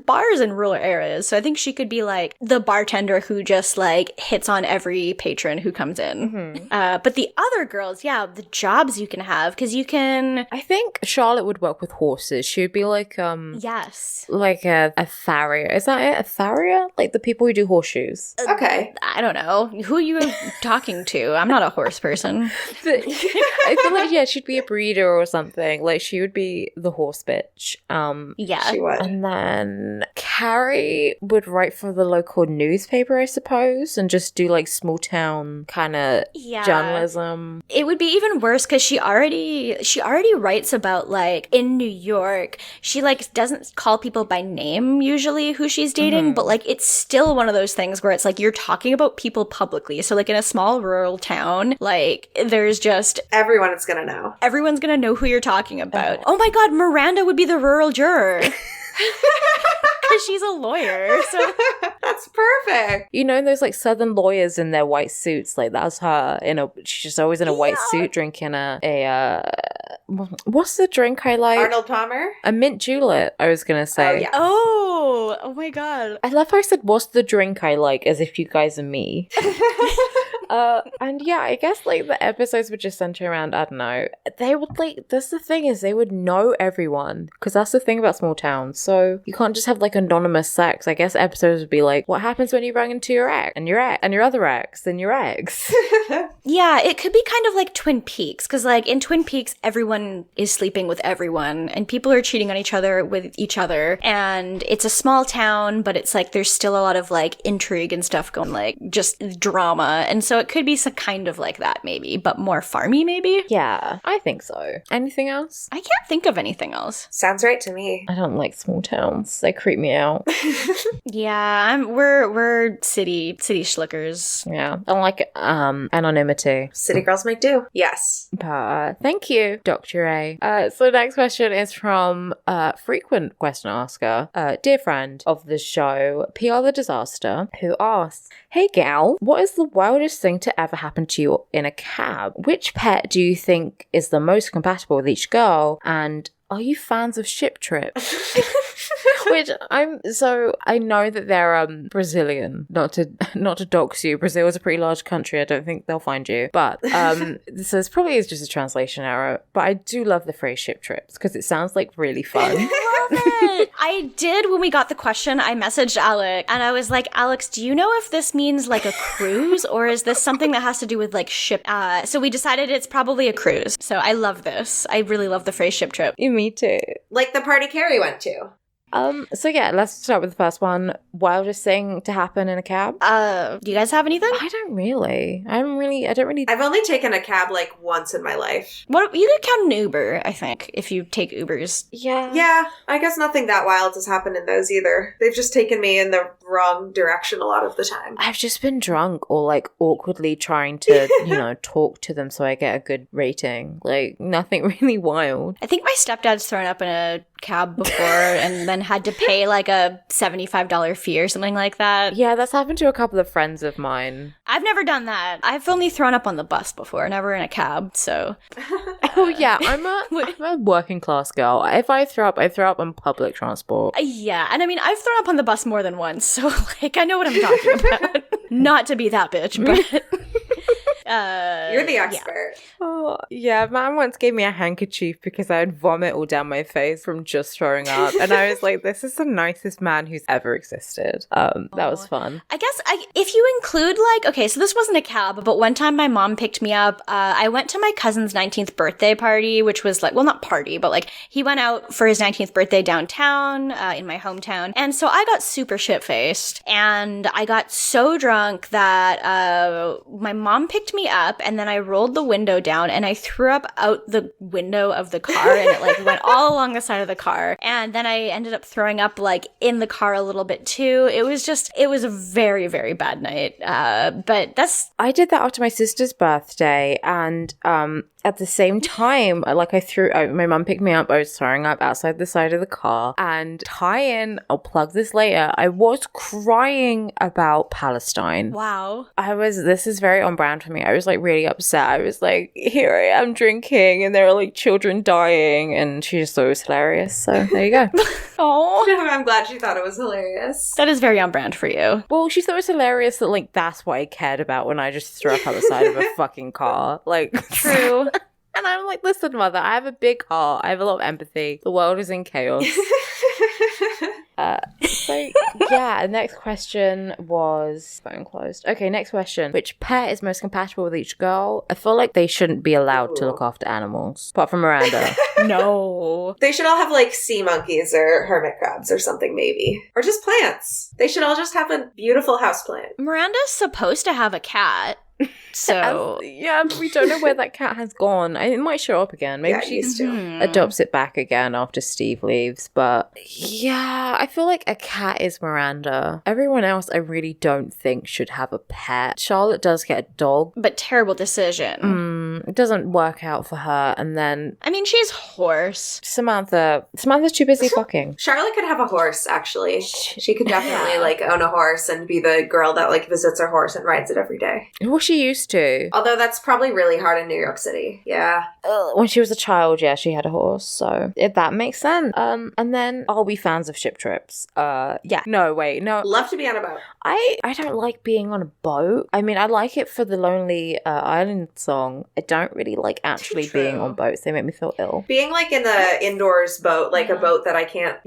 bars in rural areas, so I think she could be like the bartender who just like hits on every patron who comes in. But the other girls, yeah, the jobs you can have, because you can. I think Charlotte would work with horses. She would be like Yes. like a farrier. Is that it? A farrier? Like the people who do horseshoes. Okay. I don't know who you are talking to. I'm not a horse person. But I feel like, yeah, she'd be a breeder or something. Like she would be the horse bitch. Yeah. She would. And then Carrie would write for the local newspaper, I suppose, and just do like small town kind of Yeah. journalism. It would be even worse because she already writes about like in New York. She like doesn't call people by name usually who she's dating, but like it's still one of those things where it's like you're talking about people publicly. So like in a small rural town, like there's just Everyone is gonna know. everyone's gonna know who you're talking about. Oh my god, Miranda would be the rural juror. Because she's a lawyer, so That's perfect. You know those like southern lawyers in their white suits, like that's her. She's just always in a white suit drinking a what's the drink I like? Arnold Palmer? A mint julep, I was gonna say. Oh, yeah. oh my god. I love how I said, what's the drink I like, as if you guys are me. And yeah, I guess like the episodes would just center around, I don't know, they would like, that's the thing is they would know everyone, because that's the thing about small towns. So you can't just have like anonymous sex. I guess episodes would be like, what happens when you run into your ex and your ex and your other ex and your ex? Yeah, it could be kind of like Twin Peaks, because like in Twin Peaks, everyone is sleeping with everyone and people are cheating on each other with each other. And it's a small town, but it's like there's still a lot of like intrigue and stuff going, like just drama. And so it could be some kind of like that maybe, but more farmy maybe. Yeah, I think so. Anything else? I can't think of anything else. Sounds right to me. I don't like small towns. They creep me out. Yeah, we're city schlickers. Yeah. I like anonymity. City girls make do. Yes. Thank you, Dr. A. So next question is from frequent question asker, dear friend of the show, PR the Disaster, who asks, hey gal, what is the wildest thing to ever happen to you in a cab? Which pet do you think is the most compatible with each girl? And are you fans of ship trips? Which I know that they're Brazilian. Not to dox you. Brazil is a pretty large country. I don't think they'll find you. But so this probably is just a translation error. But I do love the phrase ship trips because it sounds like really fun. Love it. I did when we got the question. I messaged Alex and I was like, Alex, do you know if this means like a cruise or is this something that has to do with like ship? So we decided it's probably a cruise. So I love this. I really love the phrase ship trip. Me too. Like the party Carrie went to. So yeah, let's start with the first one. Wildest thing to happen in a cab? Do you guys have anything? I don't really. I don't really. I've only taken a cab like once in my life. What you could count an Uber, I think, if you take Ubers. Yeah. Yeah, I guess nothing that wild has happened in those either. They've just taken me in the wrong direction a lot of the time. I've just been drunk or like awkwardly trying to, talk to them so I get a good rating. Like nothing really wild. I think my stepdad's thrown up in a cab before and then had to pay like a $75 fee or something like that. Yeah, that's happened to a couple of friends of mine. I've never done that. I've only thrown up on the bus before, never in a cab, so. Oh yeah, I'm a working class girl. If I throw up on public transport. Yeah, and I mean, I've thrown up on the bus more than once, so like I know what I'm talking about. Not to be that bitch, but You're the expert. Yeah. Oh, yeah, man once gave me a handkerchief because I would vomit all down my face from just throwing up. And I was like, this is the nicest man who's ever existed. That was fun. I guess if you include okay, so this wasn't a cab, but one time my mom picked me up. I went to my cousin's 19th birthday party, which was not party, but he went out for his 19th birthday downtown in my hometown. And so I got super shit-faced and I got so drunk that my mom picked me up and then I rolled the window down and I threw up out the window of the car and it went all along the side of the car. And then I ended up throwing up in the car a little bit too. It was a very, very bad night. But I did that after my sister's birthday and at the same time, my mum picked me up, I was throwing up outside the side of the car, and I'll plug this later, I was crying about Palestine. Wow. This is very on brand for me. I was like really upset. I was like, here I am drinking and there are like children dying, and she just thought it was hilarious. So there you go. Oh, I'm glad she thought it was hilarious. that is very on brand for you. Well, she thought it was hilarious that like that's what I cared about when I just threw up on the side of a fucking car. Like, True. and I'm like, listen, mother, I have a big heart. I have a lot of empathy. The world is in chaos. So yeah, next question was phone closed. Okay, next question. Which pet is most compatible with each girl? I feel like they shouldn't be allowed to look after animals, apart from Miranda. No. They should all have like sea monkeys or hermit crabs or something, maybe. Or just plants. They should all just have a beautiful houseplant. Miranda's supposed to have a cat. So Yeah, we don't know where that cat has gone. It might show up again. Maybe Yeah, it she used to. adopts it back again after Steve leaves. But yeah, I feel like a cat is Miranda. Everyone else I really don't think should have a pet. Charlotte does get a dog. but terrible decision. It doesn't work out for her. And then I mean, she's horse. Samantha's too busy fucking. Charlotte could have a horse, actually. She could definitely like own a horse and be the girl that like visits her horse and rides it every day. Well, she used to. Although that's probably really hard in New York City. Yeah. When she was a child, yeah, she had a horse, so that makes sense. And then are we fans of ship trips? Yeah. No, wait, no. Love to be on a boat. I don't like being on a boat. I mean, I like it for the Lonely Island song. I don't really like actually True. being on boats. They make me feel ill. Being like in the indoors boat, like a boat that I can't,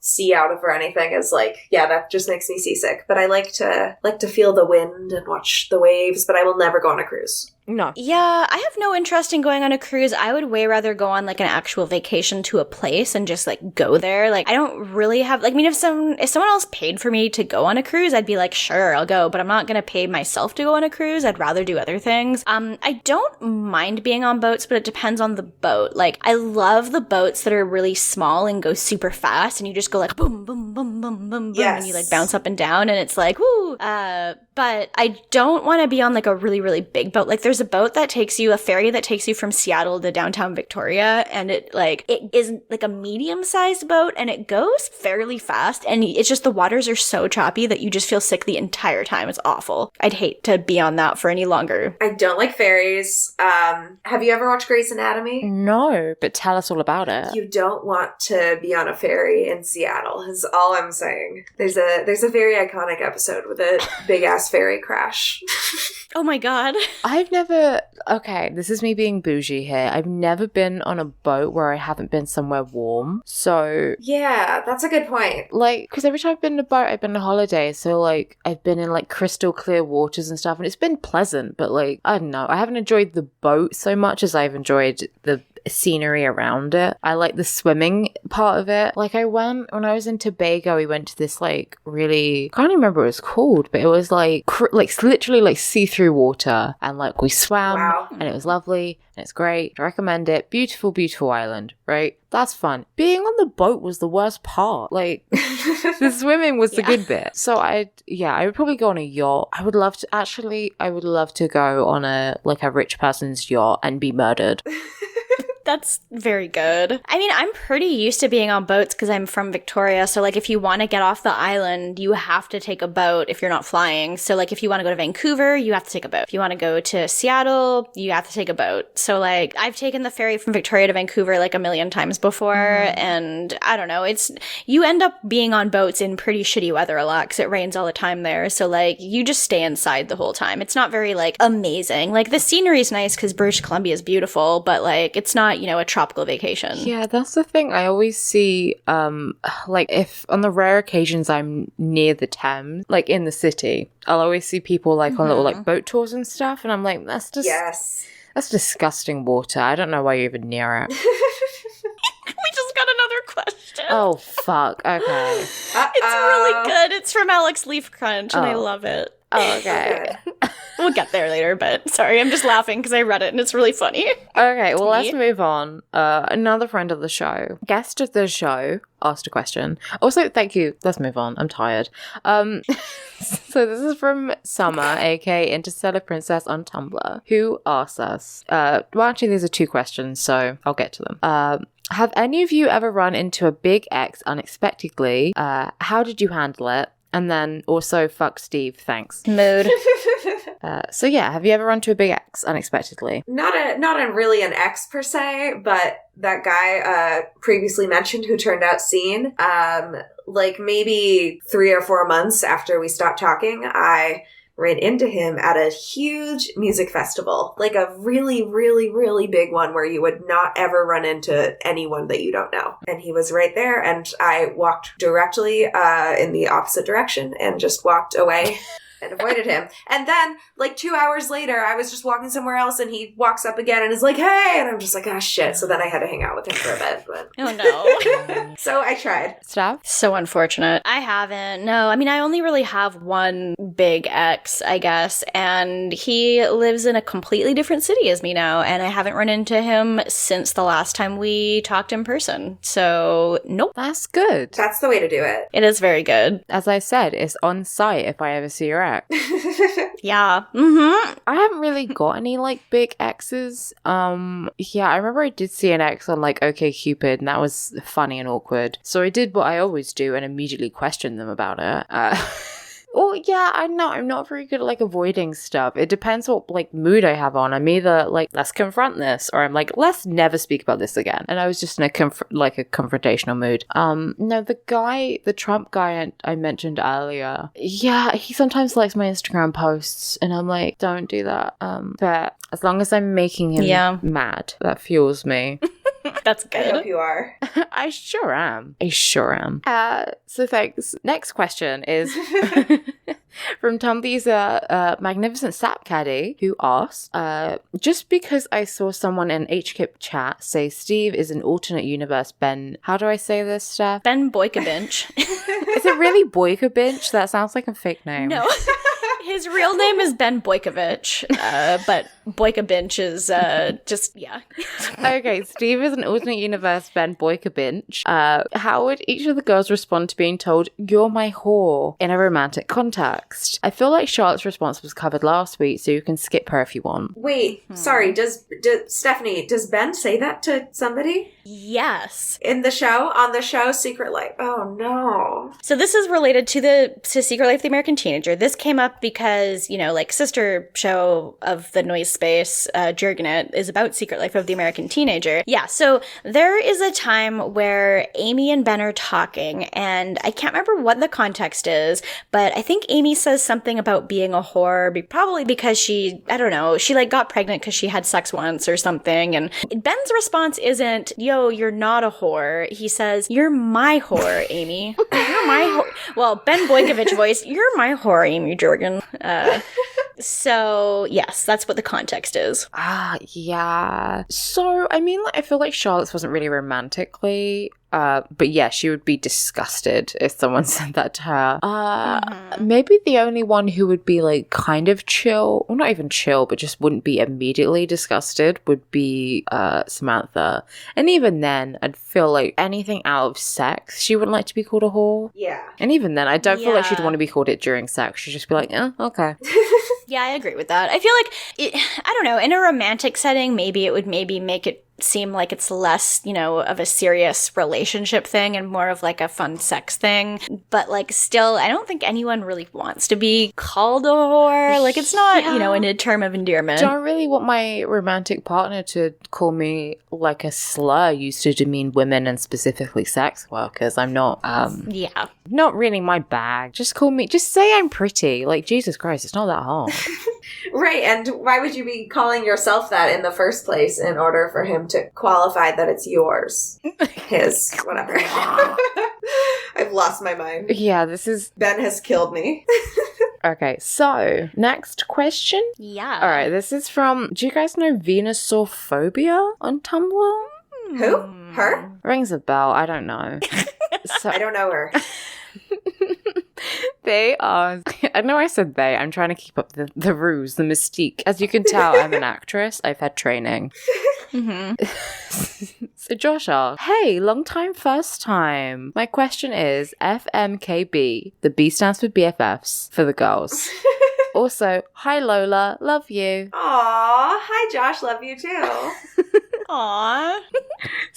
see out of or anything is like, yeah, that just makes me seasick. But I like to feel the wind and watch the waves, but I will never go on a cruise. No. Yeah, I have no interest in going on a cruise. I would way rather go on like an actual vacation to a place and just like go there. Like I don't really have like, I mean, if someone else paid for me to go on a cruise, I'd be like, sure, I'll go, but I'm not gonna pay myself to go on a cruise. I'd rather do other things. I don't mind being on boats, but it depends on the boat. Like I love the boats that are really small and go super fast and you just go like boom, boom, boom, boom, boom, boom, Yes. and you like bounce up and down and it's like, woo. But I don't want to be on like a really, really big boat. Like there's a boat that takes you, a ferry that takes you from Seattle to downtown Victoria, and it is like a medium-sized boat and it goes fairly fast, and it's just the waters are so choppy that you just feel sick the entire time. It's awful. I'd hate to be on that for any longer. I don't like ferries. Have you ever watched Grey's Anatomy? No, but tell us all about it. You don't want to be on a ferry in Seattle, is all I'm saying. There's a very iconic episode with a big-ass ferry crash. Oh my god. I've never, okay, this is me being bougie here. I've never been on a boat where I haven't been somewhere warm. So, Yeah, that's a good point. like, because every time I've been on a boat, I've been on holiday. So, like, I've been in, like, crystal clear waters and stuff. And it's been pleasant. But, like, I don't know. I haven't enjoyed the boat so much as I've enjoyed the scenery around it. I like the swimming part of it. Like when I was in Tobago, we went to this like really, I can't remember what it was called, but it was like literally like see-through water, and like we swam. Wow. And it was lovely and it's great. I recommend it. Beautiful, beautiful island, right? That's fun. Being on the boat was the worst part. Like the swimming was the good bit. So I would probably go on a yacht. I would love to go on a rich person's yacht and be murdered. That's very good. I mean, I'm pretty used to being on boats because I'm from Victoria. So, like, if you want to get off the island, you have to take a boat if you're not flying. So, like, if you want to go to Vancouver, you have to take a boat. If you want to go to Seattle, you have to take a boat. So, like, I've taken the ferry from Victoria to Vancouver like a million times before. And I don't know, you end up being on boats in pretty shitty weather a lot because it rains all the time there. So, like, you just stay inside the whole time. It's not very, like, amazing. Like, the scenery is nice because British Columbia is beautiful, but, like, it's not, a tropical vacation. Yeah, that's the thing. I always see, if on the rare occasions I'm near the Thames, like in the city, I'll always see people like on little like boat tours and stuff, and I'm like, that's disgusting water. I don't know why you're even near it. We just got another question. Oh, fuck. Okay. It's really good. It's from Alex Leaf Crunch, and I love it. Oh, okay. We'll get there later, but sorry, I'm just laughing because I read it and it's really funny. Okay, well, let's move on. Another friend of the show, guest of the show, asked a question. Also, thank you. Let's move on. I'm tired. So this is from Summer, aka Interstellar Princess on Tumblr, who asks us, well, actually, these are two questions, so I'll get to them. Have any of you ever run into a big ex unexpectedly? How did you handle it? And then also, fuck Steve, thanks. Mood. So yeah, have you ever run to a big X unexpectedly? Not really an ex per se, but that guy previously mentioned who turned out seen, like maybe 3 or 4 months after we stopped talking, I ran into him at a huge music festival, like a really, really, really big one where you would not ever run into anyone that you don't know. And he was right there, and I walked directly in the opposite direction and just walked away and avoided him. And then, like 2 hours later, I was just walking somewhere else, and he walks up again and is like, "Hey!" And I'm just like, "Ah, shit." So then I had to hang out with him for a bit. But Oh, no. so I tried. Steph? So unfortunate. I haven't. No, I mean, I only really have one big ex, I guess, and he lives in a completely different city as me now, and I haven't run into him since the last time we talked in person. So, nope. That's good. That's the way to do it. It is very good. As I said, it's on site if I ever see your ex. Yeah. Mm-hmm. I haven't really got any like big exes. Yeah, I remember I did see an ex on like OkCupid, and that was funny and awkward. So I did what I always do and immediately questioned them about it. Oh yeah, I'm not very good at like avoiding stuff. It depends what like mood I have on. I'm either like, let's confront this, or I'm like, let's never speak about this again. And I was just in a confrontational mood. No, the Trump guy I mentioned earlier, yeah, he sometimes likes my Instagram posts, and I'm like, don't do that. But as long as I'm making him mad, that fuels me. That's I good. hope you are. I sure am. So thanks. Next question is from Tumby's magnificent sap caddy, who asked, just because I saw someone in HKIP chat say Steve is an alternate universe Ben. How do I say this, Steph? Ben Boykovich. Is it really Boykovich? That sounds like a fake name. No. His real name is Ben Boykovich, but Boykovich is just, yeah. Okay, Steve is an alternate universe Ben Boykovich. How would each of the girls respond to being told, "You're my whore," in a romantic context? I feel like Charlotte's response was covered last week, so you can skip her if you want. Wait, sorry, Stephanie, does Ben say that to somebody? Yes. On the show, Secret Life. Oh no. So this is related to Secret Life of the American Teenager. This came up because, like sister show of the Noise Space, Jurgenet, is about Secret Life of the American Teenager. Yeah, so there is a time where Amy and Ben are talking, and I can't remember what the context is, but I think Amy says something about being a whore, probably because she like got pregnant because she had sex once or something, and Ben's response isn't, "Yo, you're not a whore." He says, "You're my whore, Amy." You're my whore. Well, Ben Boykovich voice, "You're my whore, Amy Jorgen." So yes, that's what the context is. Yeah. So, I mean, I feel like Charlotte's wasn't really romantically, but yeah, she would be disgusted if someone said that to her. Maybe the only one who would be like kind of chill, well, not even chill, but just wouldn't be immediately disgusted would be Samantha. And even then, I'd feel like anything out of sex, she wouldn't like to be called a whore. Yeah. And even then, I don't feel like she'd want to be called it during sex. She'd just be like, "Oh, okay." Yeah, I agree with that. I feel like, I don't know, in a romantic setting, maybe it would make it seem like it's less, of a serious relationship thing and more of like a fun sex thing. But like still, I don't think anyone really wants to be called a whore. Like it's not, a term of endearment. Don't really want my romantic partner to call me like a slur used to demean women and specifically sex workers. I'm not, not really my bag. Just say I'm pretty. Like, Jesus Christ, it's not that hard. Right, and why would you be calling yourself that in the first place in order for him to qualify that it's yours? His, whatever. I've lost my mind. Yeah, Ben has killed me. Okay, so, next question? Yeah. Alright, this is from, do you guys know Venusophobia on Tumblr? Who? Her? Rings a bell, I don't know. I don't know her. They are, I know I said they, I'm trying to keep up the ruse, the mystique. As you can tell, I'm an actress. I've had training. So Josh asks, "Hey, long time, first time. My question is FMKB. The B stands for BFFs for the girls. Also, hi Lola, love you." Aw, hi Josh, love you too. Aww.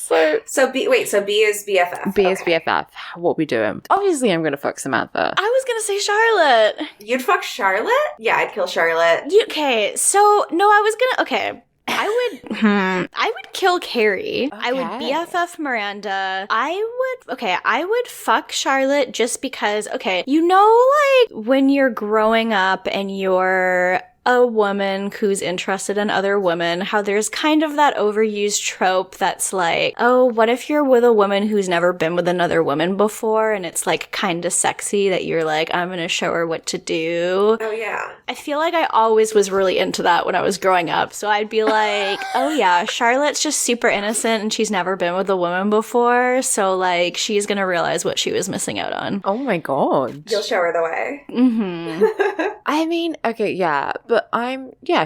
So B is BFF. B is BFF. What we doing? Obviously, I'm gonna fuck Samantha. I was gonna say Charlotte. You'd fuck Charlotte? Yeah, I'd kill Charlotte. Okay, so no, I was gonna. Okay, I would kill Carrie. I would BFF Miranda. I would fuck Charlotte just because. Okay, you know, like when you're growing up and you're a woman who's interested in other women, how there's kind of that overused trope that's like, oh, what if you're with a woman who's never been with another woman before, and it's like kind of sexy that you're like, I'm gonna show her what to do. Oh yeah. I feel like I always was really into that when I was growing up, so I'd be like, oh yeah, Charlotte's just super innocent and she's never been with a woman before, so like she's gonna realize what she was missing out on. Oh my god. You'll show her the way. Mm-hmm. I mean, okay, yeah, but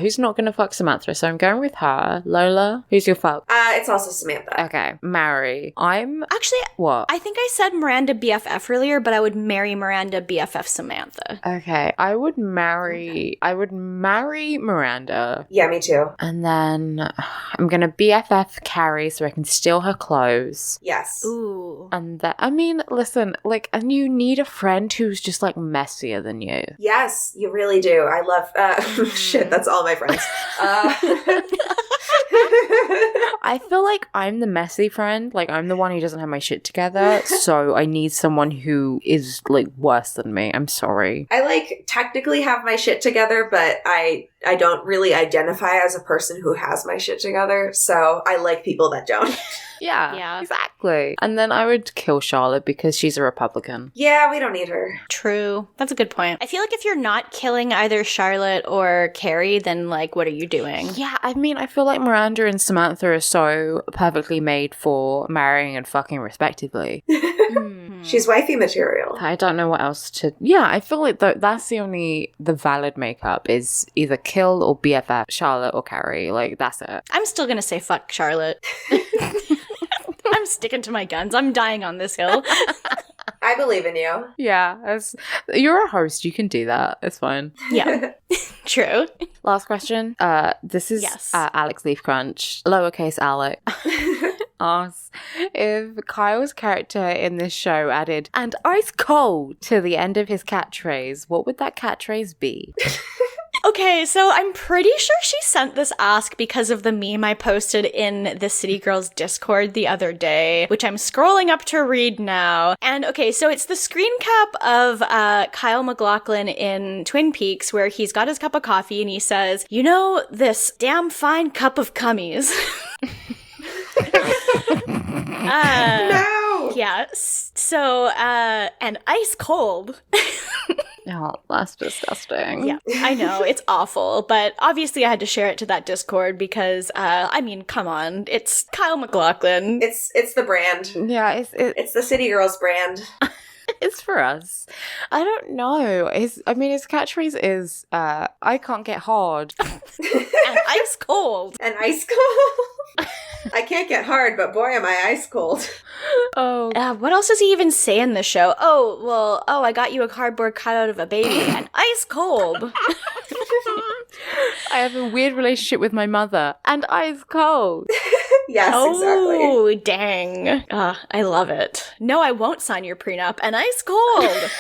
who's not gonna fuck Samantha? So I'm going with her. Lola, who's your fuck? It's also Samantha. Okay, marry. Actually, What? I think I said Miranda BFF earlier, but I would marry Miranda BFF Samantha. Okay, I would marry Miranda. Yeah, me too. And then I'm gonna BFF Carrie so I can steal her clothes. Yes. Ooh. And that, I mean, listen, like, and you need a friend who's just like messier than you. Yes, you really do. I love, shit, that's all my friends. I feel like I'm the messy friend. Like, I'm the one who doesn't have my shit together. So I need someone who is like worse than me. I'm sorry. I like technically have my shit together, but I don't really identify as a person who has my shit together. So I like people that don't. Yeah, exactly. And then I would kill Charlotte because she's a Republican. Yeah, we don't need her. True. That's a good point. I feel like if you're not killing either Charlotte or Carrie, then like, what are you doing? Yeah, I mean, I feel like Miranda and Samantha are so perfectly made for marrying and fucking respectively. She's wifey material. I don't know what else to... Yeah, I feel like that's the valid makeup is either kill or BFF Charlotte or Carrie. Like, that's it. I'm still gonna say fuck Charlotte. I'm sticking to my guns. I'm dying on this hill. I believe in you. Yeah, you're a host. You can do that. It's fine. Yeah. True. Last question. This is Alex Leaf Crunch, lowercase Alec. Asks if Kyle's character in this show added "and ice cold" to the end of his catchphrase, what would that catchphrase be? Okay, so I'm pretty sure she sent this ask because of the meme I posted in the City Girls Discord the other day, which I'm scrolling up to read now. And okay, so it's the screen cap of Kyle MacLachlan in Twin Peaks where he's got his cup of coffee and he says, "You know, this damn fine cup of cummies." No! Yeah, so, and ice cold. Oh, that's disgusting. Yeah, I know, it's awful, but obviously I had to share it to that Discord because, I mean, come on, it's Kyle MacLachlan. It's the brand. Yeah, It's the City Girls brand. It's for us. I don't know. His catchphrase is, I can't get hard. And ice cold. And ice cold? I can't get hard, but boy, am I ice cold. Oh. What else does he even say in the show? I got you a cardboard cutout of a baby and ice cold. I have a weird relationship with my mother and ice cold. Yes, exactly. Oh, dang. I love it. No, I won't sign your prenup and ice cold.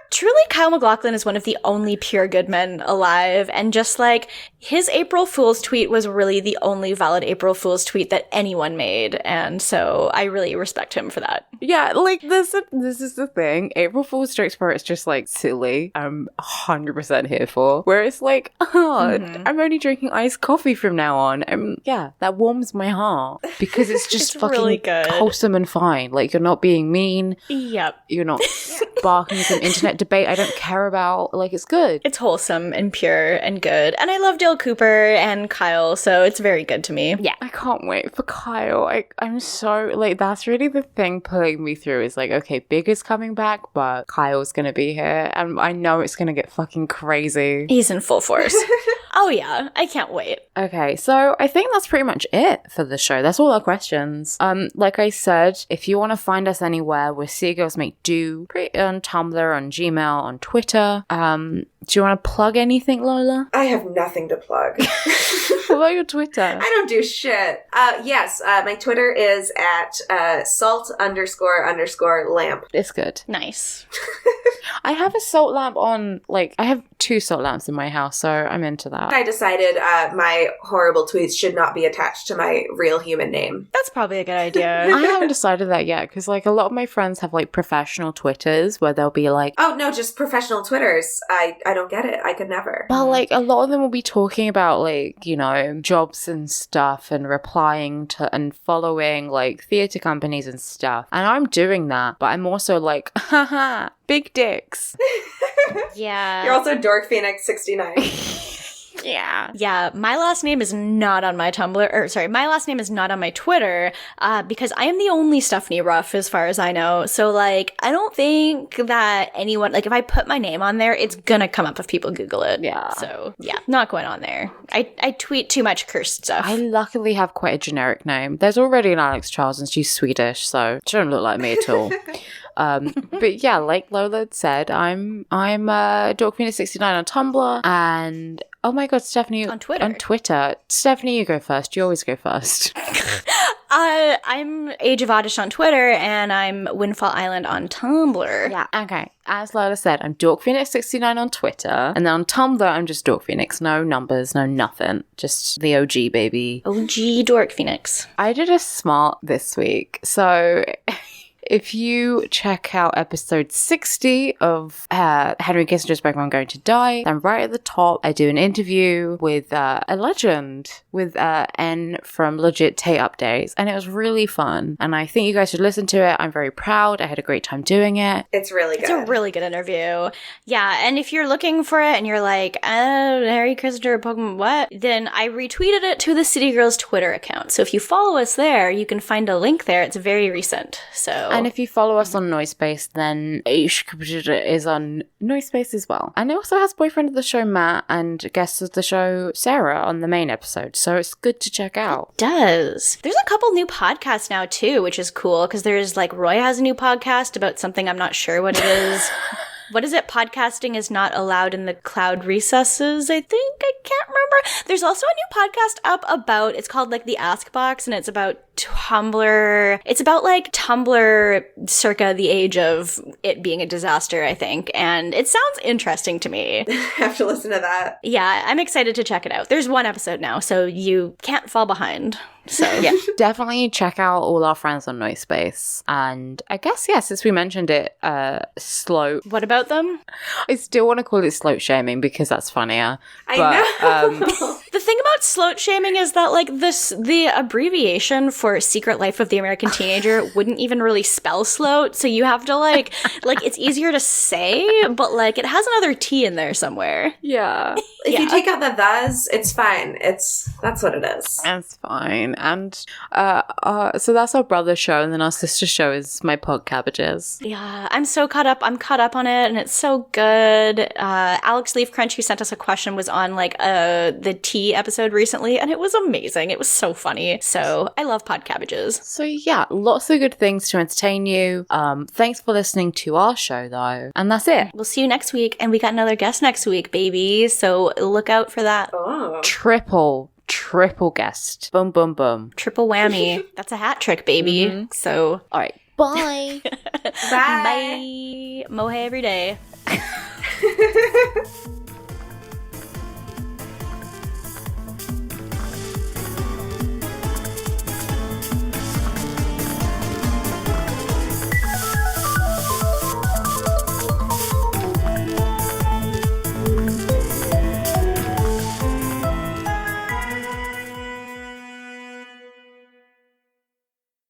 Truly, Kyle MacLachlan is one of the only pure good men alive, and just like his April Fool's tweet was really the only valid April Fool's tweet that anyone made, and so I really respect him for that. Yeah, like this is the thing. April Fool's jokes where it's just like silly. I'm 100% here for. Where it's like, I'm only drinking iced coffee from now on. Yeah, that warms my heart because it's just It's fucking really good. wholesome and fine. Like you're not being mean. Yep. You're not sparking some internet debate I don't care about. Like it's good. It's wholesome and pure and good. And I love Dale Cooper and Kyle, so it's very good to me. Yeah. I can't wait for Kyle. I'm so, like, that's really the thing pulling me through is like, okay, Big is coming back, but Kyle's gonna be here. And I know it's gonna get fucking crazy. He's in full force. Oh yeah, I can't wait. Okay, so I think that's pretty much it for the show. That's all our questions. Like I said, if you want to find us anywhere, we're City Girls Make Do, on Tumblr, on Gmail, on Twitter. Do you want to plug anything, Lola? I have nothing to plug. What about your Twitter? I don't do shit. Yes, my Twitter is at salt__lamp. It's good. Nice. I have a salt lamp on, like, I have 2 salt lamps in my house, so I'm into that. I decided my horrible tweets should not be attached to my real human name. That's probably a good idea. I haven't decided that yet, because, like, a lot of my friends have, like, professional Twitters where they'll be like, Oh, no, just professional Twitters. I don't get it. I could never. well, like, a lot of them will be talking about, like, you know, jobs and stuff and replying to and following, like, theatre companies and stuff. And I'm doing that, but I'm also like, haha, big dicks. Yeah. You're also Dork Phoenix 69. Yeah. Yeah, my last name is not on my Tumblr, or sorry, my last name is not on my Twitter, because I am the only Stephanie Ruff as far as I know. So, like, I don't think that anyone, like, if I put my name on there, it's gonna come up if people Google it. Yeah. So, yeah, not going on there. I tweet too much cursed stuff. I luckily have quite a generic name. There's already an Alex Charles and she's Swedish, so she don't look like me at all. But yeah, like Lola had said, I'm DorkPhoenix69 on Tumblr, and oh my god, Stephanie, On Twitter. Stephanie, you go first. You always go first. I'm Age of Oddish on Twitter, and I'm Windfall Island on Tumblr. Yeah. Okay. As Lola said, I'm DorkPhoenix69 on Twitter, and then on Tumblr, I'm just DorkPhoenix. No numbers, no nothing. Just the OG, baby. OG Dork Phoenix. I did a smart this week, so if you check out episode 60 of Henry Kissinger's book I'm Going to Die, then right at the top, I do an interview with a legend, with N from Legit Tate Updates, and it was really fun. And I think you guys should listen to it. I'm very proud. I had a great time doing it. It's really good. It's a really good interview. Yeah, and if you're looking for it and you're like, Harry Kissinger, Pokemon, what? Then I retweeted it to the City Girls Twitter account. So if you follow us there, you can find a link there. It's very recent. So. And if you follow us on Noisepace, then Ishkabujita is on Noisepace as well. And it also has boyfriend of the show Matt and guest of the show Sarah on the main episode. So it's good to check out. It does. There's a couple new podcasts now too, which is cool because there's like Roy has a new podcast about something I'm not sure what it is. What is it? Podcasting is not allowed in the cloud recesses, I think. I can't remember. There's also a new podcast up about, it's called like the Ask Box, and it's about Tumblr. It's about like Tumblr circa the age of it being a disaster, I think. And it sounds interesting to me. I have to listen to that. Yeah, I'm excited to check it out. There's one episode now, so you can't fall behind. So yeah, definitely check out all our friends on Noisepace. And I guess, yeah, since we mentioned it, slope. What about them? I still want to call it slope shaming because that's funnier. I know. The thing about slope shaming is that like the abbreviation for Secret Life of the American Teenager wouldn't even really spell sloat, so you have to like it's easier to say, but like it has another T in there somewhere. Yeah. If you take out the thes, it's fine. That's what it is. That's fine. And so that's our brother show, and then our sister show is My Pod Cabbages. Yeah, I'm caught up on it, and it's so good. Alex Leaf Crunch, who sent us a question, was on like the tea episode recently, and it was amazing. It was so funny. So I love Pod Cabbages. So yeah, lots of good things to entertain you. Thanks for listening to our show though, and that's it. We'll see you next week, and we got another guest next week, baby. So look out for that. Oh. Triple guest. Boom, boom, boom. Triple whammy. That's a hat trick, baby. Mm-hmm. So, all right. Bye. Bye. Bye. Mohe every day.